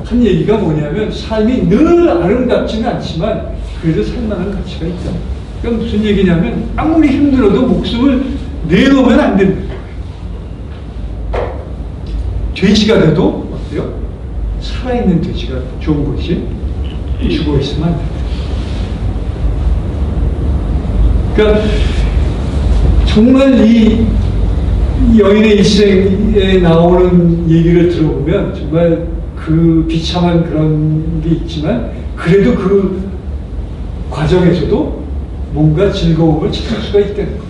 한 얘기가 뭐냐면 삶이 늘 아름답지는 않지만 그래도 살만한 가치가 있다. 그러니까 무슨 얘기냐면 아무리 힘들어도 목숨을 내놓으면 안 된다. 돼지가 돼도 어때요? 살아있는 돼지가 좋은 거지 죽어 있으면 안 된다. 그러니까 정말 이 여인의 일생에 나오는 얘기를 들어보면 정말 그 비참한 그런 게 있지만 그래도 그 과정에서도 뭔가 즐거움을 찾을 수가 있다는 거예요.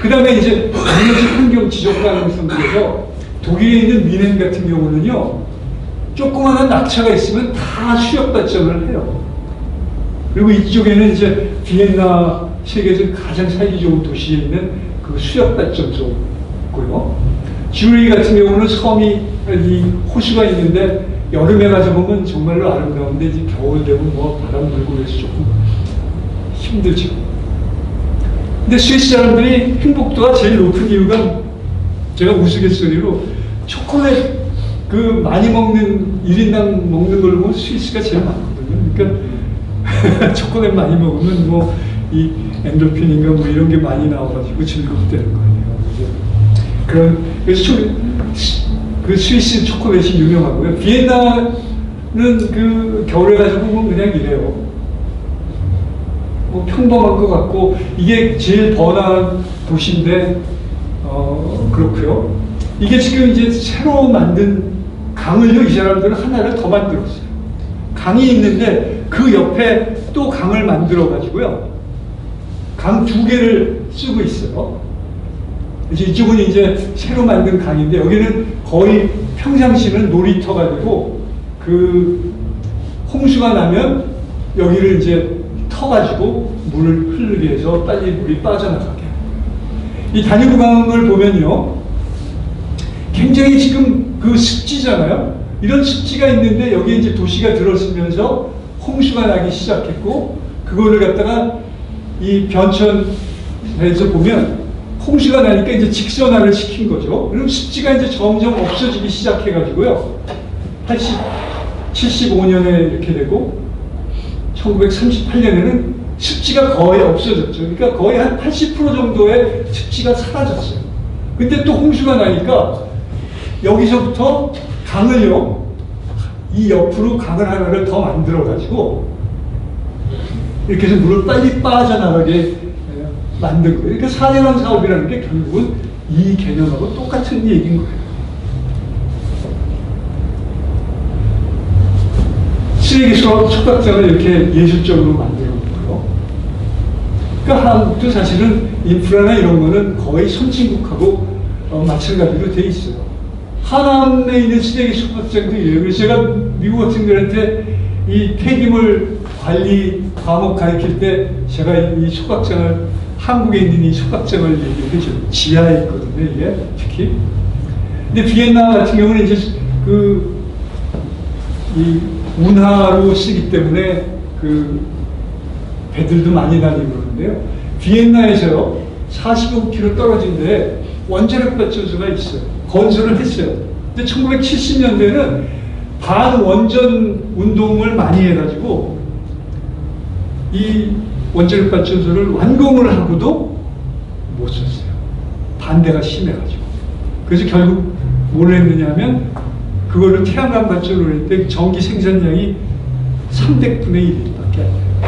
그 다음에 이제 환경 지적 가능성에서 독일에 있는 미넨 같은 경우는요, 조그마한 낙차가 있으면 다 수역 발전을 해요. 그리고 이쪽에는 이제 비엔나 세계에서 가장 살기 좋은 도시에 있는 그 수역 발전소고요. 쥬리 같은 경우는 섬이 이 호수가 있는데 여름에 가서 보면 정말로 아름다운데 이제 겨울 되면 뭐 바람 불고 그래서 조금 힘들죠. 근데 스위스 사람들이 행복도가 제일 높은 이유가 제가 우스갯소리로 초콜릿 그 많이 먹는 1인당 먹는 걸 보면 스위스가 제일 많거든요. 그러니까 초콜릿 많이 먹으면 뭐 이 엔돌핀인가 뭐 이런 게 많이 나와가지고 즐겁다는 거 아니에요. 그래서 그 스위스 초콜릿이 유명하고요. 비엔나는 그 겨울에 가서 보면 그냥 이래요. 뭐 평범한 것 같고 이게 제일 번화한 도시인데 그렇고요. 이게 지금 이제 새로 만든 강을요, 이 사람들은 하나를 더 만들었어요. 강이 있는데 그 옆에 또 강을 만들어 가지고요. 강 2개를 쓰고 있어요. 이쪽은 이제 새로 만든 강인데 여기는 거의 평상시는 놀이터가 되고 그 홍수가 나면 여기를 이제 터가지고 물을 흐르게 해서 빨리 물이 빠져나가게. 이 다뉴브 강을 보면요, 굉장히 지금 그 습지잖아요. 이런 습지가 있는데 여기에 이제 도시가 들어서면서 홍수가 나기 시작했고 그거를 갖다가 이 변천에서 보면 홍수가 나니까 이제 직선화를 시킨 거죠. 그럼 습지가 이제 점점 없어지기 시작해가지고요. 75년에 이렇게 되고 1938년에는 습지가 거의 없어졌죠. 그러니까 거의 한 80% 정도의 습지가 사라졌어요. 근데 또 홍수가 나니까 여기서부터 강을요, 이 옆으로 강을 하나를 더 만들어가지고 이렇게 해서 물을 빨리 빠져나가게 만든 거예요. 그러니까 4대강 사업이라는 게 결국은 이 개념하고 똑같은 얘기인 거예요. 쓰레기 소각장을 이렇게 예술적으로 만들어 놓고요. 그러니까 한국도 사실은 인프라나 이런 거는 거의 선진국하고 마찬가지로 돼 있어요. 하남에 있는 쓰레기 소각장도 이래요. 그래서 제가 미국 학생들한테 이 폐기물 관리 과목 가르칠 때 제가 이 소각장을, 한국에 있는 이 소각장을 얘기해 줘요. 지하에 있거든요, 이게 특히. 근데 비엔나 같은 경우는 이제 이 운하로 쓰기 때문에 그 배들도 많이 다니고 그러는데요. 비엔나에서 45km 떨어진 데에 원자력 발전소가 있어요. 건설을 했어요. 근데 1970년대에는 반원전 운동을 많이 해가지고 이 원자력 발전소를 완공을 하고도 못 썼어요. 반대가 심해가지고. 그래서 결국 뭘 했느냐면 그거를 태양광 발전을 했는데 전기 생산량이 300분의 1밖에 안 돼요.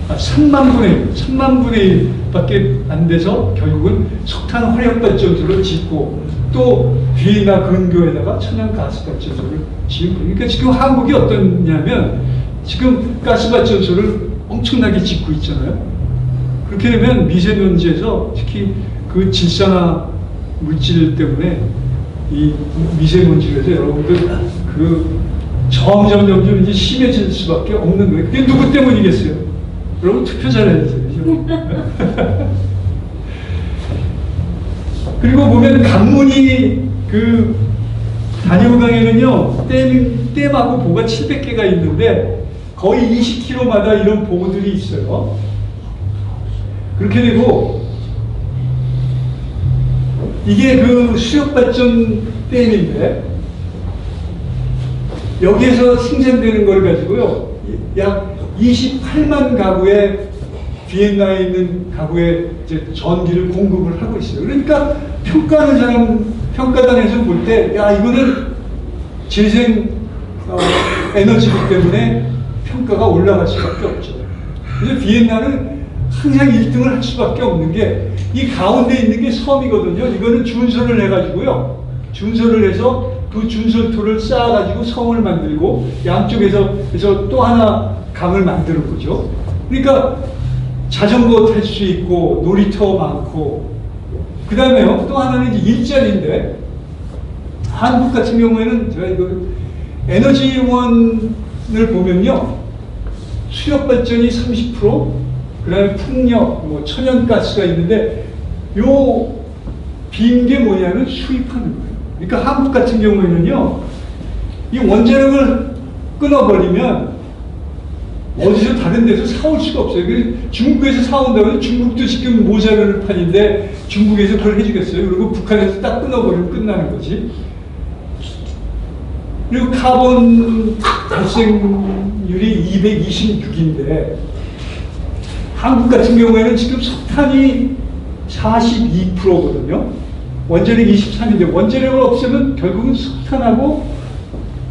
3만 분의 1밖에 안 돼서 결국은 석탄 화력 발전소를 짓고 또 비엔나 근교에다가 천연 가스 발전소를 짓고. 그러니까 지금 한국이 어떠냐면 지금 가스 발전소를 엄청나게 짓고 있잖아요. 그렇게 되면 미세먼지에서 특히 그 질산화 물질 때문에 이 미세먼지에서 여러분들 그 점점 이제 심해질 수밖에 없는 거예요. 그게 누구 때문이겠어요? 여러분 투표 잘해야 돼요. 그리고 보면 강문이 그 단효강에는요 댐하고 보가 700개가 있는데 거의 20km마다 이런 보들이 있어요. 그렇게 되고 이게 그 수력발전 댐인데 여기에서 생산되는 걸 가지고요 약 28만 가구의 비엔나에 있는 가구에 이제 전기를 공급을 하고 있어요. 그러니까 평가하는 사람, 평가단에서 볼 때 야 이거는 재생 에너지이기 때문에 평가가 올라갈 수밖에 없죠. 그래서 비엔나는 항상 1등을 할 수밖에 없는 게 이 가운데 있는 게 섬이거든요. 이거는 준설을 해가지고요. 준설을 해서 그 준설토를 쌓아가지고 성을 만들고 양쪽에서 그래서 또 하나 강을 만드는 거죠. 그러니까 자전거 탈 수 있고 놀이터 많고 그 다음에요. 또 하나는 이제 일자리인데 한국 같은 경우에는 제가 이거 에너지원을 보면요. 수력 발전이 30%, 그 다음에 풍력, 뭐 천연가스가 있는데 요 빈 게 뭐냐면 수입하는 거예요. 그러니까 한국 같은 경우에는요. 이 원자력을 끊어버리면 어디서 다른 데서 사올 수가 없어요. 중국에서 사온다고 해서 중국도 지금 모자라는 판인데 중국에서 그걸 해주겠어요. 그리고 북한에서 딱 끊어버리면 끝나는 거지. 그리고 카본 발생률이 226인데 한국 같은 경우에는 지금 석탄이 42%거든요. 원자력이 23인데 원자력을 없애면 결국은 석탄하고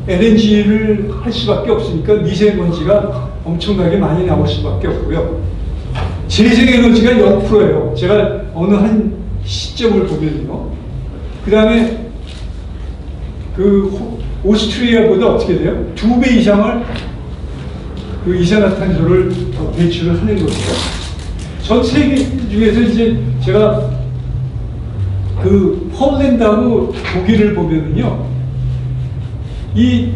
LNG를 할 수밖에 없으니까 미세먼지가 엄청나게 많이 나올 수밖에 없고요. 재생에너지가 0%예요. 제가 어느 한 시점을 보면요. 그 다음에 그 오스트리아보다 어떻게 돼요? 2배 이상을 그 이산화탄소를 배출을 하는 거죠. 전 세계 중에서 이제 제가 그 폴란드하고 독일을 보면은요, 이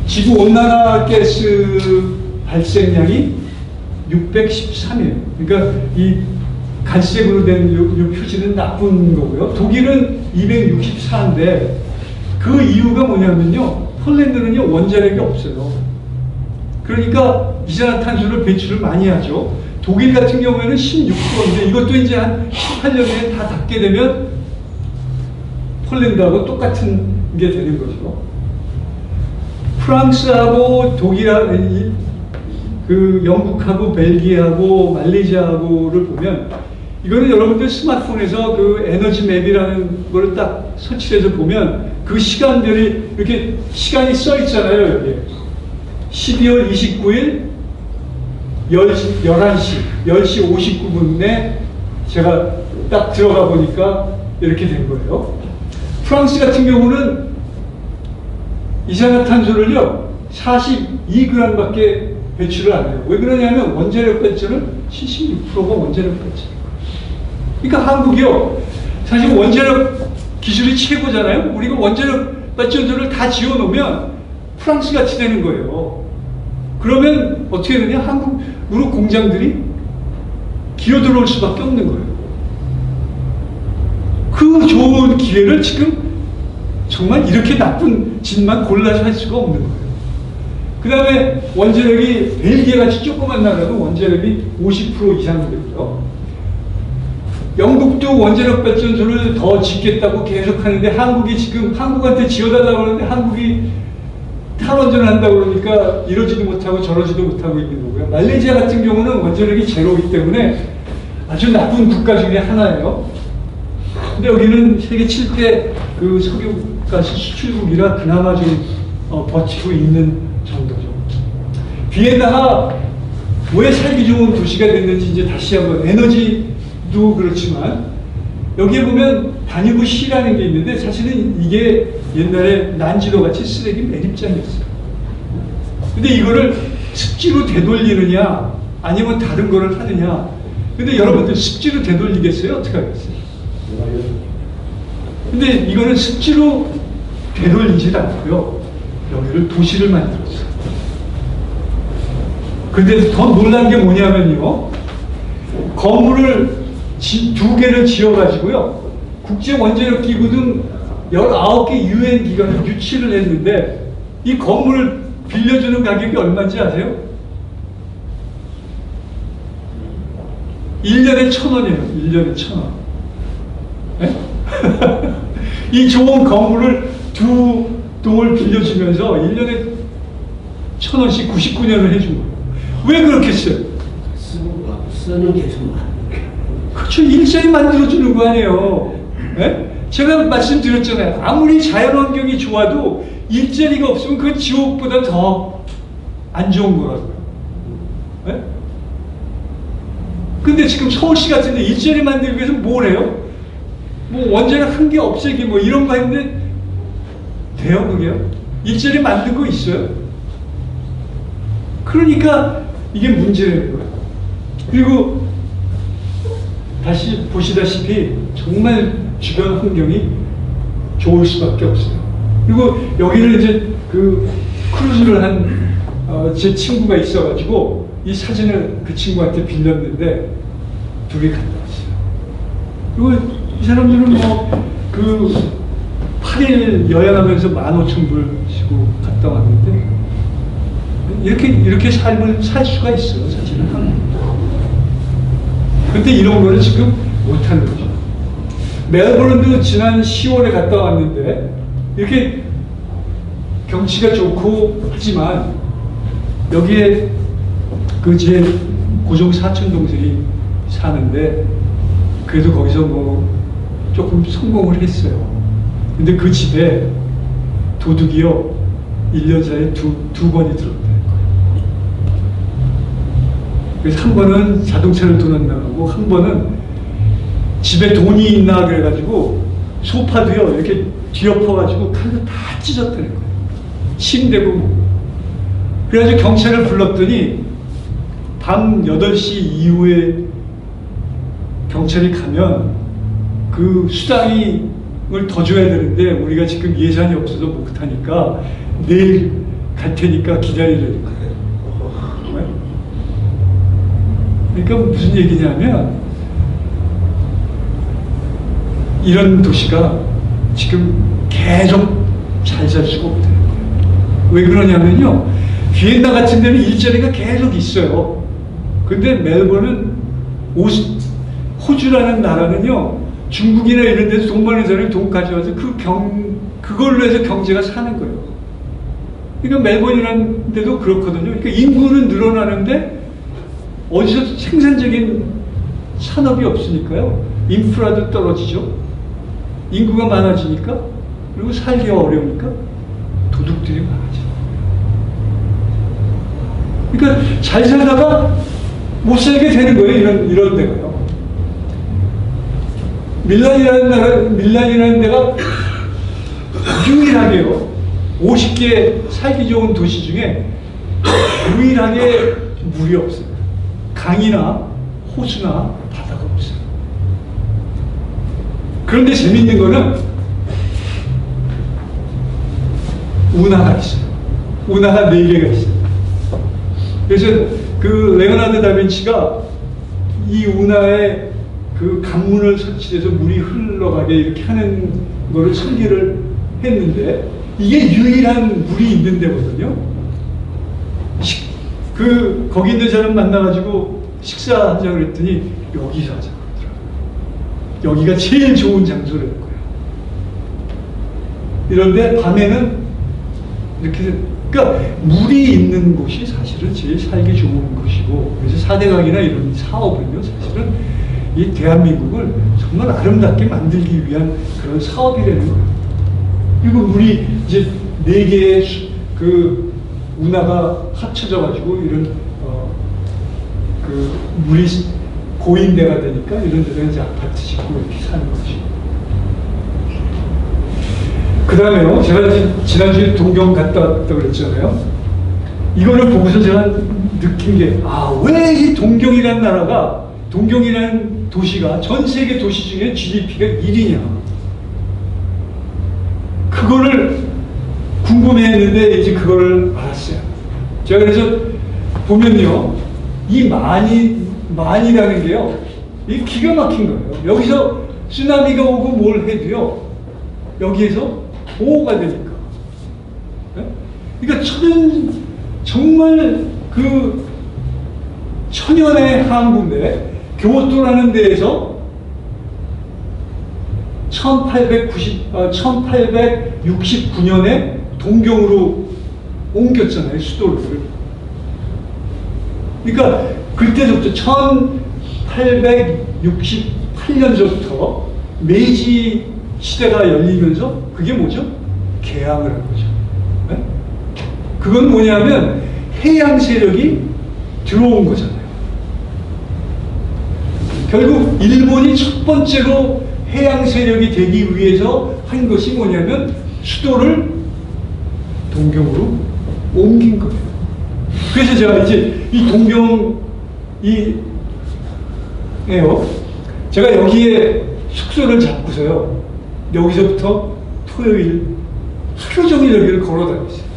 지구 온난화 가스 발생량이 613이에요. 그러니까 이 갈색으로 된 요 표지는 나쁜 거고요. 독일은 264인데 그 이유가 뭐냐면요. 폴란드는요 원자력이 없어요. 그러니까 이산화탄소를 배출을 많이 하죠. 독일 같은 경우에는 16%인데 이것도 이제 한 18년에 다 닿게 되면 폴란드하고 똑같은 게 되는 거죠. 프랑스하고 독일하고 그 영국하고 벨기에하고 말레이시아하고를 보면 이거는 여러분들 스마트폰에서 그 에너지 맵이라는 걸 딱 설치해서 보면 그 시간들이 이렇게 시간이 써 있잖아요. 여기에 12월 29일 10시 59분에 제가 딱 들어가 보니까 이렇게 된 거예요. 프랑스 같은 경우는 이산화탄소를요 42g밖에 배출을 안 해요. 왜 그러냐면 원자력 발전은 76%가 원자력 발전이에요. 그러니까 한국이요 사실 원자력 기술이 최고잖아요. 우리가 원자력 발전소를 다 지어놓으면 프랑스 같이 되는 거예요. 그러면 어떻게 되냐? 한국으로 공장들이 기어들어올 수밖에 없는 거예요. 그 좋은 기회를 지금 정말 이렇게 나쁜 짓만 골라서 할 수가 없는 거예요. 그 다음에 원자력이 벨기에같이 조그만 나라도 원자력이 50% 이상 되고요. 영국도 원자력 발전소를 더 짓겠다고 계속 하는데 한국이 지금 한국한테 지어달라고 하는데 한국이 탈원전을 한다고 그러니까 이러지도 못하고 저러지도 못하고 있는 거고요. 말레이시아 같은 경우는 원자력이 제로이기 때문에 아주 나쁜 국가 중에 하나예요. 근데 여기는 세계 7대 그 석유가스 수출국이라 그나마 좀 버티고 있는 정도죠. 비엔나가 왜 살기 좋은 도시가 됐는지 이제 다시 한번 에너지도 그렇지만 여기에 보면 다니브 시라는 게 있는데 사실은 이게 옛날에 난지도 같이 쓰레기 매립장이었어요. 근데 이거를 습지로 되돌리느냐 아니면 다른 거를 하느냐. 근데 여러분들 습지로 되돌리겠어요? 어떻게 하겠어요? 근데 이거는 습지로 되돌리지 않고요. 여기를 도시를 만들었어요. 근데 더 놀란 게 뭐냐면요. 건물을 2개를 지어가지고요. 국제원자력기구 등 19개 유엔 기관을 유치를 했는데 이 건물을 빌려주는 가격이 얼마인지 아세요? 1년에 1,000원이에요. 1년에 1,000원. 네? 이 좋은 건물을 2동을 빌려주면서 1년에 1,000원씩 99년을 해준 거예요. 왜 그렇게 써요? 쓰는 게 좀 많아요. 그렇죠. 일자리 만들어주는 거 아니에요. 네? 제가 말씀드렸잖아요. 아무리 자연환경이 좋아도 일자리가 없으면 그 지옥보다 더 안 좋은 거라고요. 네? 근데 지금 서울시 같은 데 일자리 만들기 위해서 뭘 해요? 뭐 원자력 한 개 없애기 뭐 이런 거 했는데 돼요 그게요? 일자리 만든 거 있어요? 그러니까 이게 문제라는 거예요. 그리고 다시 보시다시피 정말 주변 환경이 좋을 수밖에 없어요. 그리고 여기를 이제 그 크루즈를 한 제 친구가 있어가지고 이 사진을 그 친구한테 빌렸는데 둘이 갔다 왔어요. 그리고 이 사람들은 뭐 그 8일 여행하면서 15,000불 주고 갔다 왔는데 이렇게 삶을 살 수가 있어요. 사실은 한국. 근데 이런 거는 지금 못하는 거죠. 멜버른도 지난 10월에 갔다 왔는데 이렇게 경치가 좋고 하지만 여기에 그 제 고종 사촌 동생이 사는데 그래도 거기서 뭐 조금 성공을 했어요. 근데 그 집에 도둑이요 1년 사이에 두 번이 들었다는 거예요. 그래서 한 번은 자동차를 도난당하고 한 번은 집에 돈이 있나 그래가지고 소파도요 이렇게 뒤엎어가지고 칼로 다 찢었다는 거예요. 침대고 뭐. 그래가지고 경찰을 불렀더니 밤 8시 이후에 경찰이 가면 그 수당을 더 줘야 되는데 우리가 지금 예산이 없어서 못하니까 내일 갈 테니까 기다리라는 거예요. 그러니까 무슨 얘기냐면 이런 도시가 지금 계속 잘 살 수가 없다는 거예요. 왜 그러냐면요. 비엔나 같은 데는 일자리가 계속 있어요. 근데 멜버른 호주라는 나라는요. 중국이나 이런 데서 돈 많은 사람이 돈 가져와서 그걸로 해서 경제가 사는 거예요. 그러니까 멜버른이라는 데도 그렇거든요. 그러니까 인구는 늘어나는데 어디서 생산적인 산업이 없으니까요. 인프라도 떨어지죠. 인구가 많아지니까 그리고 살기가 어려우니까 도둑들이 많아져요. 그러니까 잘 살다가 못 살게 되는 거예요. 이런 데가요. 밀란이라는 데가 유일하게요. 50개 살기 좋은 도시 중에 유일하게 물이 없어요. 강이나 호수나 바다가 없어요. 그런데 재밌는 거는 운하가 있어요. 운하가 4개가 있어요. 그래서 그 레오나르도 다빈치가 이 운하에 그 관문을 설치해서 물이 흘러가게 이렇게 하는 거를 설계를 했는데 이게 유일한 물이 있는 데거든요. 거기 있는 사람 만나가지고 식사하자고 그랬더니 여기서 하자고 그러더라고요. 여기가 제일 좋은 장소라는 거예요. 이런데 밤에는 이렇게, 그러니까 물이 있는 곳이 사실은 제일 살기 좋은 곳이고, 그래서 4대강이나 이런 사업은요, 사실은 이 대한민국을 정말 아름답게 만들기 위한 그런 사업이라는 거예요. 그리고 물이 이제 4개의 그 운하가 합쳐져가지고 이런 그 물이 고인대가 되니까 이런 데서 이제 아파트 짓고 이렇게 사는 거지. 그 다음에요, 제가 지난주에 동경 갔다 왔다고 그랬잖아요. 이거를 보고서 제가 느낀 게, 왜 이 동경이라는 나라가, 동경이라는 도시가 전 세계 도시 중에 GDP가 1위냐. 그거를 궁금해했는데 이제 그거를 알았어요. 제가 그래서 보면요, 이 만이라는 게요, 이게 기가 막힌 거예요. 여기서 쓰나미가 오고 뭘 해도요, 여기에서 보호가 되니까. 네? 그러니까 정말 그 천연의 항구인데, 교토라는 데에서 1869년에 동경으로 옮겼잖아요, 수도를. 그러니까 그때부터 1868년서부터 메이지 시대가 열리면서 그게 뭐죠? 개항을 한 거죠. 네? 그건 뭐냐면 해양 세력이 들어온 거잖아요. 결국 일본이 첫 번째로 해양 세력이 되기 위해서 한 것이 뭐냐면 수도를 동경으로 옮긴 거예요. 그래서 제가 이제 이 동경이에요. 제가 여기에 숙소를 잡고서요, 여기서부터 토요일 하루 종일 여기를 걸어 다녔어요.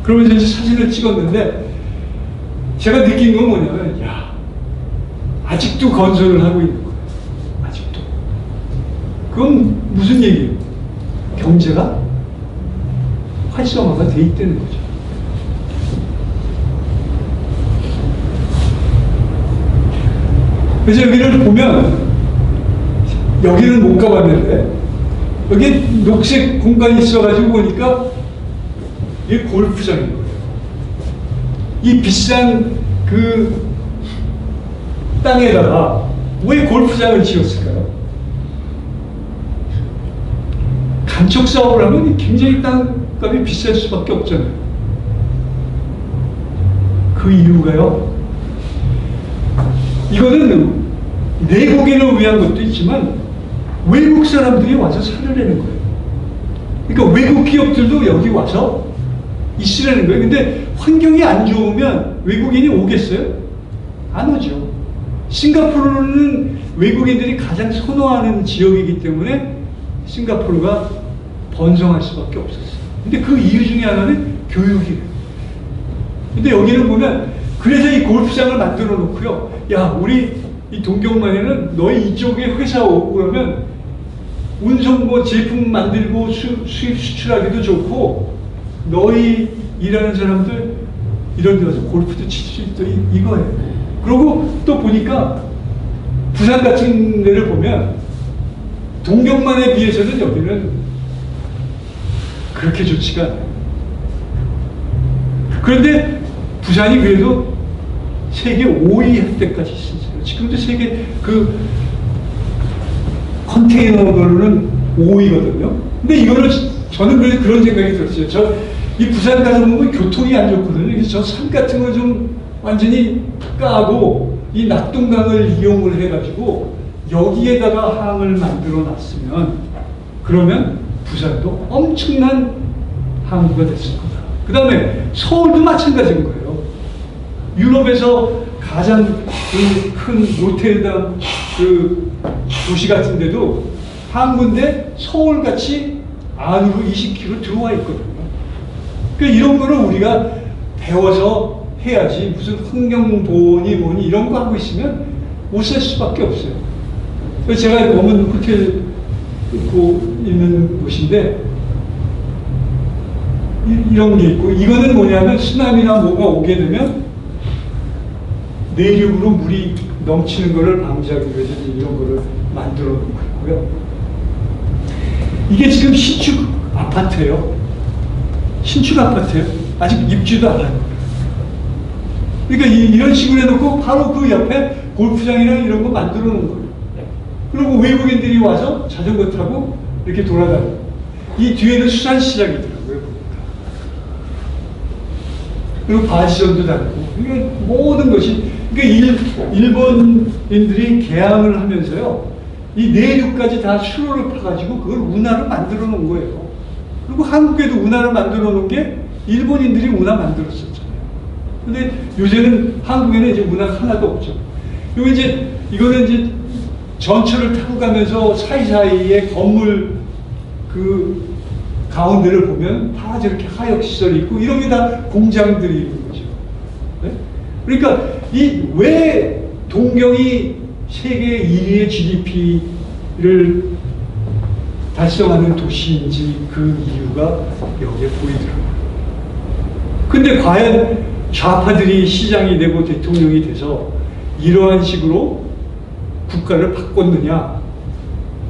그러면서 이제 사진을 찍었는데 제가 느낀 건 뭐냐면, 아직도 건설을 하고 있는 거예요. 아직도. 그건 무슨 얘기예요? 경제가 활성화가 돼 있다는 거죠. 그래서 여기를 보면, 여기는 못 가봤는데 여기 녹색 공간이 있어가지고 보니까 이게 골프장인 거예요. 이 비싼 그 땅에다가 왜 골프장을 지었을까요? 간척 사업을 하면 굉장히 땅값이 비쌀 수밖에 없잖아요. 그 이유가요, 이거는 내국인을 위한 것도 있지만 외국 사람들이 와서 살으려는 거예요. 그러니까 외국 기업들도 여기 와서 있으라는 거예요. 근데 환경이 안 좋으면 외국인이 오겠어요? 안 오죠. 싱가포르는 외국인들이 가장 선호하는 지역이기 때문에 싱가포르가 번성할 수밖에 없었어요. 근데 그 이유 중에 하나는 교육이에요. 근데 여기는 보면, 그래서 이 골프장을 만들어 놓고요, 우리 이 동경만에는 너희 이쪽에 회사 오고 그러면 운송 제품 만들고 수입 수출하기도 좋고, 너희 일하는 사람들 이런 데 가서 골프도 칠 수 있다, 이거예요. 그리고 또 보니까 부산 같은 데를 보면 동경만에 비해서는 여기는 그렇게 좋지가 않아요. 그런데 부산이 그래도 세계 5위 할 때까지 있었어요. 지금도 세계 그 컨테이너로는 5위거든요. 근데 이거를 저는 그런 생각이 들었어요. 이 부산 가서 보면 교통이 안 좋거든요. 그래서 저 산 같은 거 좀 완전히 까고 이 낙동강을 이용을 해가지고 여기에다가 항을 만들어 놨으면 그러면 부산도 엄청난 항구가 됐을 거다. 그 다음에 서울도 마찬가지인 거예요. 유럽에서 가장 큰 로테르담 그 도시 같은 데도 항구인데 서울같이 안으로 20km 들어와 있거든요. 그러니까 이런 거를 우리가 배워서 해야지 무슨 환경보호니 뭐니 이런 거 하고 있으면 못 살 수밖에 없어요. 그래서 제가 머문 호텔 있는 곳인데 이런 게 있고, 이거는 뭐냐면 쓰나미나 뭐가 오게 되면 내륙으로 물이 넘치는 거를 방지하기 위해서 이런 거를 만들어 놓은 거고요. 이게 지금 신축 아파트예요. 신축 아파트예요. 아직 입주도 안 하는. 그러니까 이런 식으로 해놓고 바로 그 옆에 골프장이랑 이런 거 만들어 놓은 거예요. 그리고 외국인들이 와서 자전거 타고 이렇게 돌아다니고, 이 뒤에는 수산시장이더라고요, 보니까. 그리고 바지점도 다니고, 이게 모든 것이, 그러니까 일본인들이 개항을 하면서요, 이 내륙까지 다 수로를 파가지고 그걸 운하를 만들어 놓은 거예요. 그리고 한국에도 운하를 만들어 놓은 게 일본인들이 운하 만들었었잖아요. 근데 요새는 한국에는 이제 운하가 하나도 없죠. 이거는 이제 전철을 타고 가면서 사이사이에 건물 그 가운데를 보면 다 저렇게 하역 시설이 있고 이런 게 다 공장들이 있는 거죠. 네? 그러니까 왜 동경이 세계 1위의 GDP를 달성하는 도시인지 그 이유가 여기에 보이더라고요. 근데 과연 좌파들이 시장이 되고 대통령이 돼서 이러한 식으로 국가를 바꿨느냐?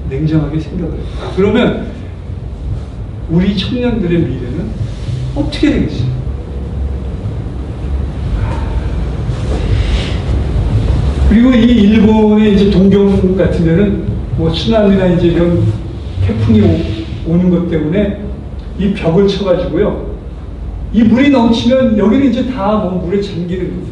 냉정하게 생각을 해요. 그러면 우리 청년들의 미래는 어떻게 되겠어요? 그리고 이 일본의 이제 동경 같은 데는 뭐 쓰나미나 이제 이런 태풍이 오는 것 때문에 이 벽을 쳐가지고요. 이 물이 넘치면 여기는 이제 다 뭐 물에 잠기는 거죠.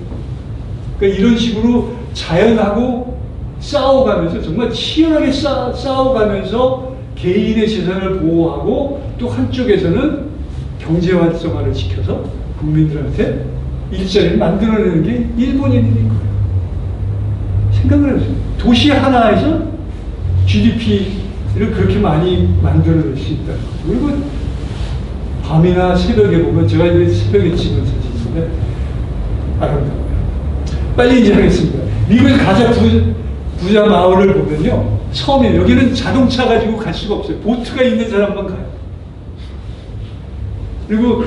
그러니까 이런 식으로 자연하고 싸워가면서 정말 치열하게 싸워가면서 개인의 재산을 보호하고 또 한쪽에서는 경제 활성화를 지켜서 국민들한테 일자리를 만들어내는 게 일본인인 거예요. 생각을 해보세요. 도시 하나에서 GDP를 그렇게 많이 만들어낼 수 있다는 거죠. 그리고 밤이나 새벽에 보면, 제가 이제 새벽에 찍은 사진인데 아름다워요. 빨리 이제 하겠습니다. 미국의 가장 부자 마을을 보면요, 섬이에요. 여기는 자동차 가지고 갈 수가 없어요. 보트가 있는 사람만 가요. 그리고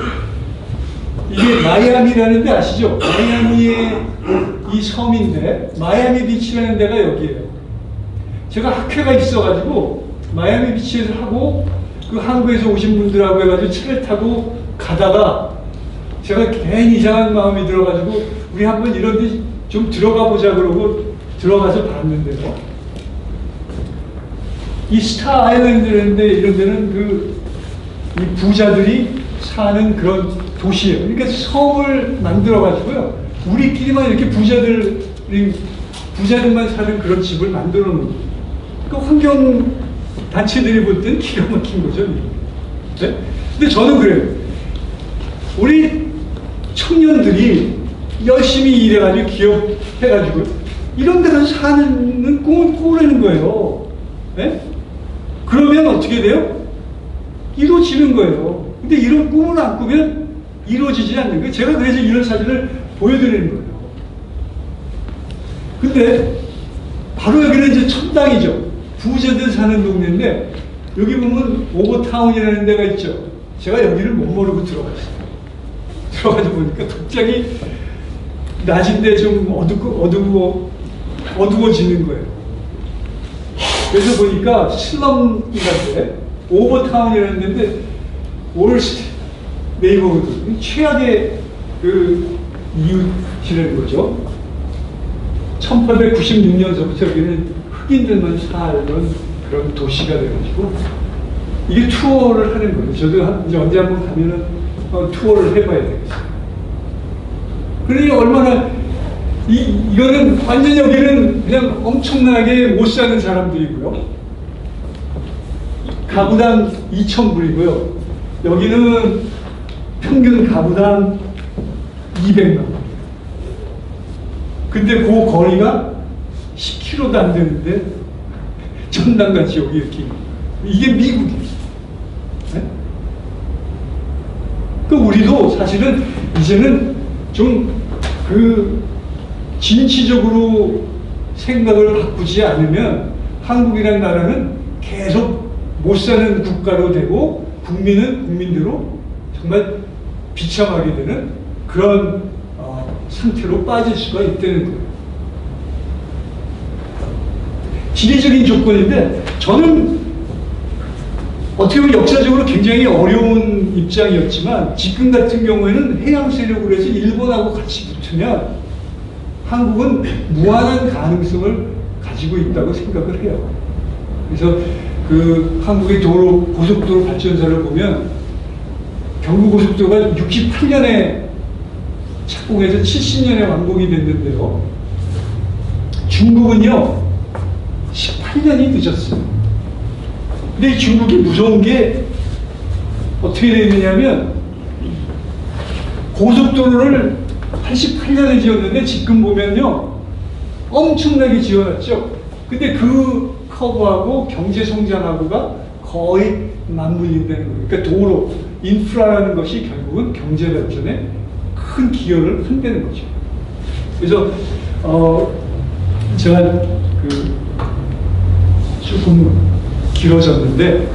이게 마이애미라는 데 아시죠? 마이애미의 이 섬인데 마이애미 비치라는 데가 여기예요. 제가 학회가 있어가지고 마이애미 비치에서 하고 그 한국에서 오신 분들하고 해가지고 차를 타고 가다가 제가 괜히 이상한 마음이 들어가지고 우리 한번 이런 데 좀 들어가 보자 그러고 들어가서 봤는데요. 이 스타 아일랜드라는데 이런 데는 이 부자들이 사는 그런 도시예요. 그러니까 섬을 만들어 가지고요. 우리끼리만 이렇게 부자들만 사는 그런 집을 만들어 놓은 거예요. 그러니까 환경 단체들이 볼 때는 기가 막힌 거죠. 네? 근데 저는 그래요. 우리 청년들이 열심히 일해가지고 기업해가지고 이런 데서 사는 꿈을 꾸려는 거예요. 네? 그러면 어떻게 돼요? 이루어지는 거예요. 근데 이런 꿈을 안 꾸면 이루어지지 않는 거예요. 제가 그래서 이런 사진을 보여드리는 거예요. 근데 바로 여기는 이제 첫 땅이죠. 부자들 사는 동네인데 여기 보면 오버타운이라는 데가 있죠. 제가 여기를 못 모르고 들어갔어요. 들어가서 보니까 갑자기 낮인데 좀 어두워지는 거예요. 그래서 보니까 슬럼 같은데 오버타운이라는 데인데 월스트 네이버후드, 최악의 그 이웃이라는 거죠. 1896년서부터 여기는 흑인들만 살던 그런 도시가 돼가지고 이게 투어를 하는 거예요. 저도 이제 언제 한번 가면은 투어를 해봐야 되겠어요. 그러니 얼마나 이거는 완전 여기는 그냥 엄청나게 못 사는 사람들이고요. 가구당 2,000불이고요. 여기는 평균 가구당 200만 원. 근데 그 거리가 10km도 안 되는데 전당같이 여기 이렇게. 이게 미국이에요. 네? 그 우리도 사실은 이제는 좀 그 진취적으로 생각을 바꾸지 않으면 한국이라는 나라는 계속 못 사는 국가로 되고 국민은 국민대로 정말 비참하게 되는 그런 상태로 빠질 수가 있다는 거예요. 지리적인 조건인데 저는 어떻게 보면 역사적으로 굉장히 어려운 입장이었지만 지금 같은 경우에는 해양 세력으로 해서 일본하고 같이 붙으면 한국은 무한한 가능성을 가지고 있다고 생각을 해요. 그래서 그 한국의 도로, 고속도로 발전사를 보면 경부고속도로가 68년에 착공해서 70년에 완공이 됐는데요. 중국은요, 18년이 늦었어요. 근데 이 중국이 무서운 게 어떻게 되느냐면 고속도로를 88년에 지었는데 지금 보면요 엄청나게 지어놨죠. 근데 그 커브하고 경제 성장하고가 거의 맞물린다는 거예요. 그러니까 도로, 인프라라는 것이 결국은 경제 발전에 큰 기여를 한다는 거죠. 그래서 제가 조금 길어졌는데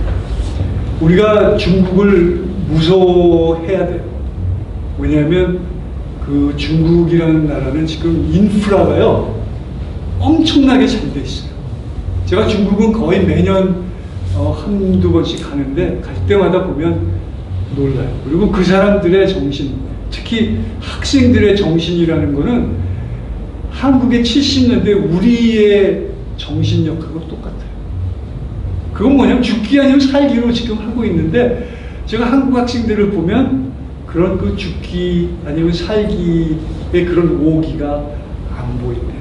우리가 중국을 무서워해야 돼요. 왜냐하면 그 중국이라는 나라는 지금 인프라가요 엄청나게 잘 돼 있어요. 제가 중국은 거의 매년 한두 번씩 가는데 갈 때마다 보면 놀라요. 그리고 그 사람들의 정신, 특히 학생들의 정신이라는 거는 한국의 70년대 우리의 정신력하고 똑같아요. 그건 뭐냐면 죽기 아니면 살기로 지금 하고 있는데 제가 한국 학생들을 보면 그런 그 죽기 아니면 살기의 그런 오기가 안 보인다는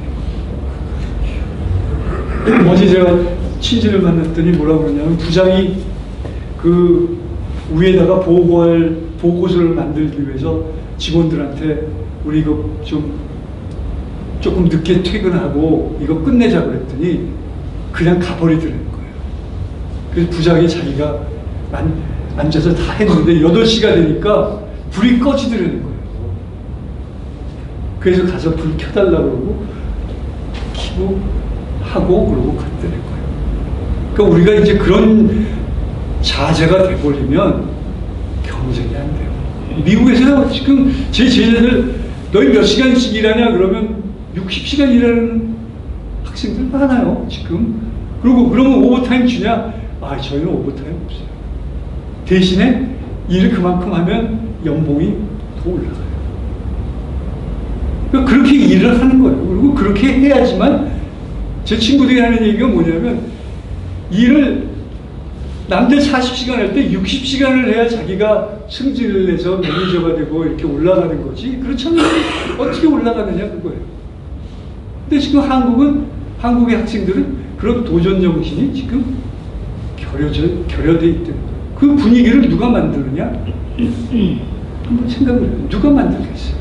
거예요. 어제 제가 친지를 만났더니 뭐라고 그러냐면 부장이 그 위에다가 보고서를 만들기 위해서 직원들한테 우리 이거 조금 늦게 퇴근하고 이거 끝내자 그랬더니 그냥 가버리더라는 거예요. 그래서 부장이 자기가 앉아서 다 했는데 8시가 되니까 불이 꺼지더라는 거예요. 그래서 가서 불 켜달라고 그러고 켜고 하고 그러고 갔다는 거예요. 그러니까 우리가 이제 그런 자세가 돼버리면 경쟁이 안 돼요. 미국에서 지금 제 제자들 너희 몇 시간씩 일하냐 그러면 60시간 일하는 학생들 많아요 지금. 그리고 그러면 오버타임 주냐? 아 저희는 오버타임 없어요. 대신에 일을 그만큼 하면 연봉이 더 올라가요. 그러니까 그렇게 일을 하는 거예요. 그리고 그렇게 해야지만 제 친구들이 하는 얘기가 뭐냐면 일을 남들 40시간 할 때 60시간을 해야 자기가 승진을 해서 매니저가 되고 이렇게 올라가는 거지. 그렇지 않으면 어떻게 올라가느냐 그거예요. 근데 지금 한국의 학생들은 그런 도전 정신이 지금 결여돼 있다는 거예요. 그 분위기를 누가 만드느냐? 한번 생각을 해요. 누가 만들겠어요?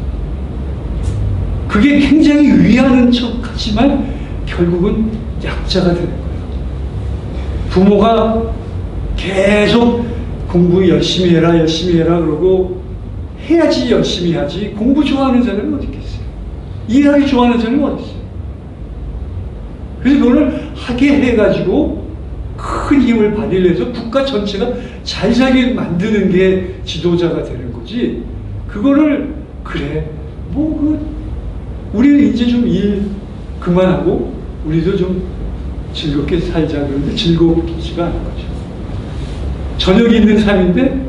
그게 굉장히 위하는 척 하지만 결국은 약자가 되는 거예요. 부모가 계속 공부 열심히 해라 그러고 해야지 열심히 하지 공부 좋아하는 사람이 어디 있겠어요? 일하기 좋아하는 사람이 어디 있어요? 그래서 그걸 하게 해가지고 큰 힘을 발휘해서 국가 전체가 잘 살게 만드는 게 지도자가 되는 거지. 그거를 그래 우리는 이제 좀 일 그만하고 우리도 좀 즐겁게 살자 그러는데 즐겁지가 않은 거죠. 저녁이 있는 삶인데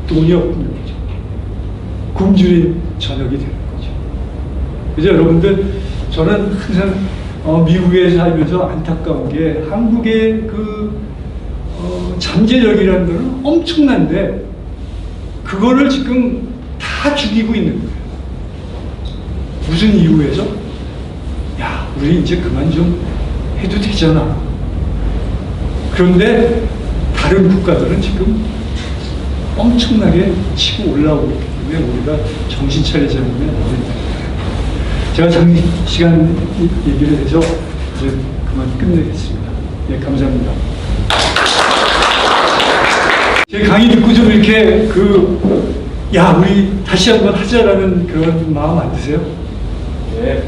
돈이 없는 거죠. 굶주린 저녁이 되는 거죠. 그래서 여러분들 저는 항상 미국에 살면서 안타까운 게 한국의 잠재력이라는 거는 엄청난데 그거를 지금 다 죽이고 있는 거예요. 무슨 이유에서? 야, 우리 이제 그만 좀 해도 되잖아. 그런데 다른 국가들은 지금 엄청나게 치고 올라오기 때문에 우리가 정신 차리지 않으면 안 된다. 제가 장시간 얘기를 해서 이제 그만 끝내겠습니다. 네, 감사합니다. 제 강의 듣고 좀 이렇게 야, 우리 다시 한번 하자라는 그런 마음 안 드세요? 네.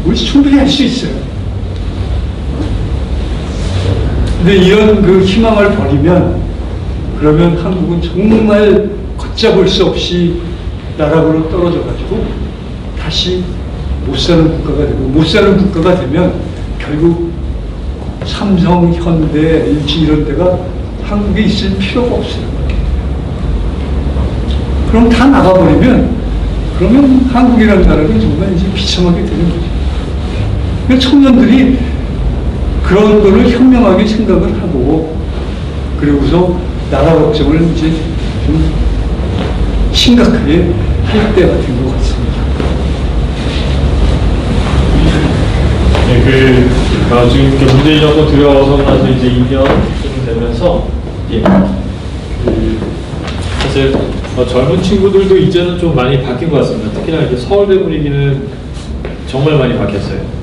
우리 충분히 할 수 있어요. 근데 이런 희망을 버리면 그러면 한국은 정말 걷잡을 수 없이 나락으로 떨어져가지고 다시 못 사는 국가가 되고, 못 사는 국가가 되면 결국 삼성, 현대, LG 이런 데가 한국에 있을 필요가 없어요. 그럼 다 나가버리면 그러면 한국이라는 나라는 정말 이제 비참하게 되는 거죠. 그러니까 청년들이 그런 거를 현명하게 생각을 하고 그리고서 나라 걱정을 이제 좀 심각하게 할 때가 된 것 같습니다. 네, 지금 이렇게 문재인 정부 들어와서 나서 이제 2년쯤 되면서, 사실 젊은 친구들도 이제는 좀 많이 바뀐 것 같습니다. 특히나 이제 서울대 분위기는 정말 많이 바뀌었어요.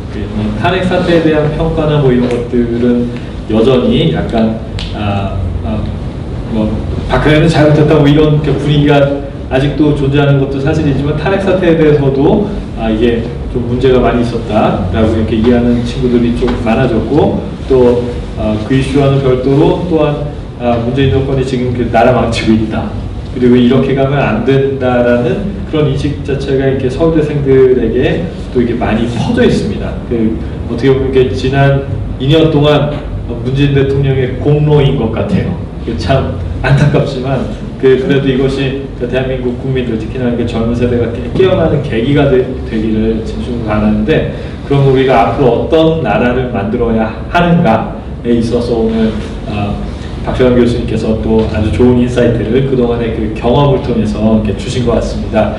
탄핵 사태에 대한 평가나 뭐 이런 것들은 여전히 약간, 박근혜는 잘못했다 뭐 이런 분위기가 아직도 존재하는 것도 사실이지만 탄핵 사태에 대해서도 이게 좀 문제가 많이 있었다라고 이렇게 이해하는 친구들이 좀 많아졌고 또 그 이슈와는 별도로 또한 문재인 정권이 지금 나라 망치고 있다. 그리고 이렇게 가면 안 된다라는 그런 인식 자체가 이렇게 서울대생들에게 또 이게 많이 퍼져 있습니다. 어떻게 보면 이게 지난 2년 동안 문재인 대통령의 공로인 것 같아요. 참 안타깝지만 그래도 이것이 대한민국 국민들 특히나 이렇게 젊은 세대가 깨어나는 계기가 되기를 진심으로 바라는데 그럼 우리가 앞으로 어떤 나라를 만들어야 하는가에 있어서 오늘 박정환 교수님께서 또 아주 좋은 인사이트를 그동안의 경험을 통해서 이렇게 주신 것 같습니다.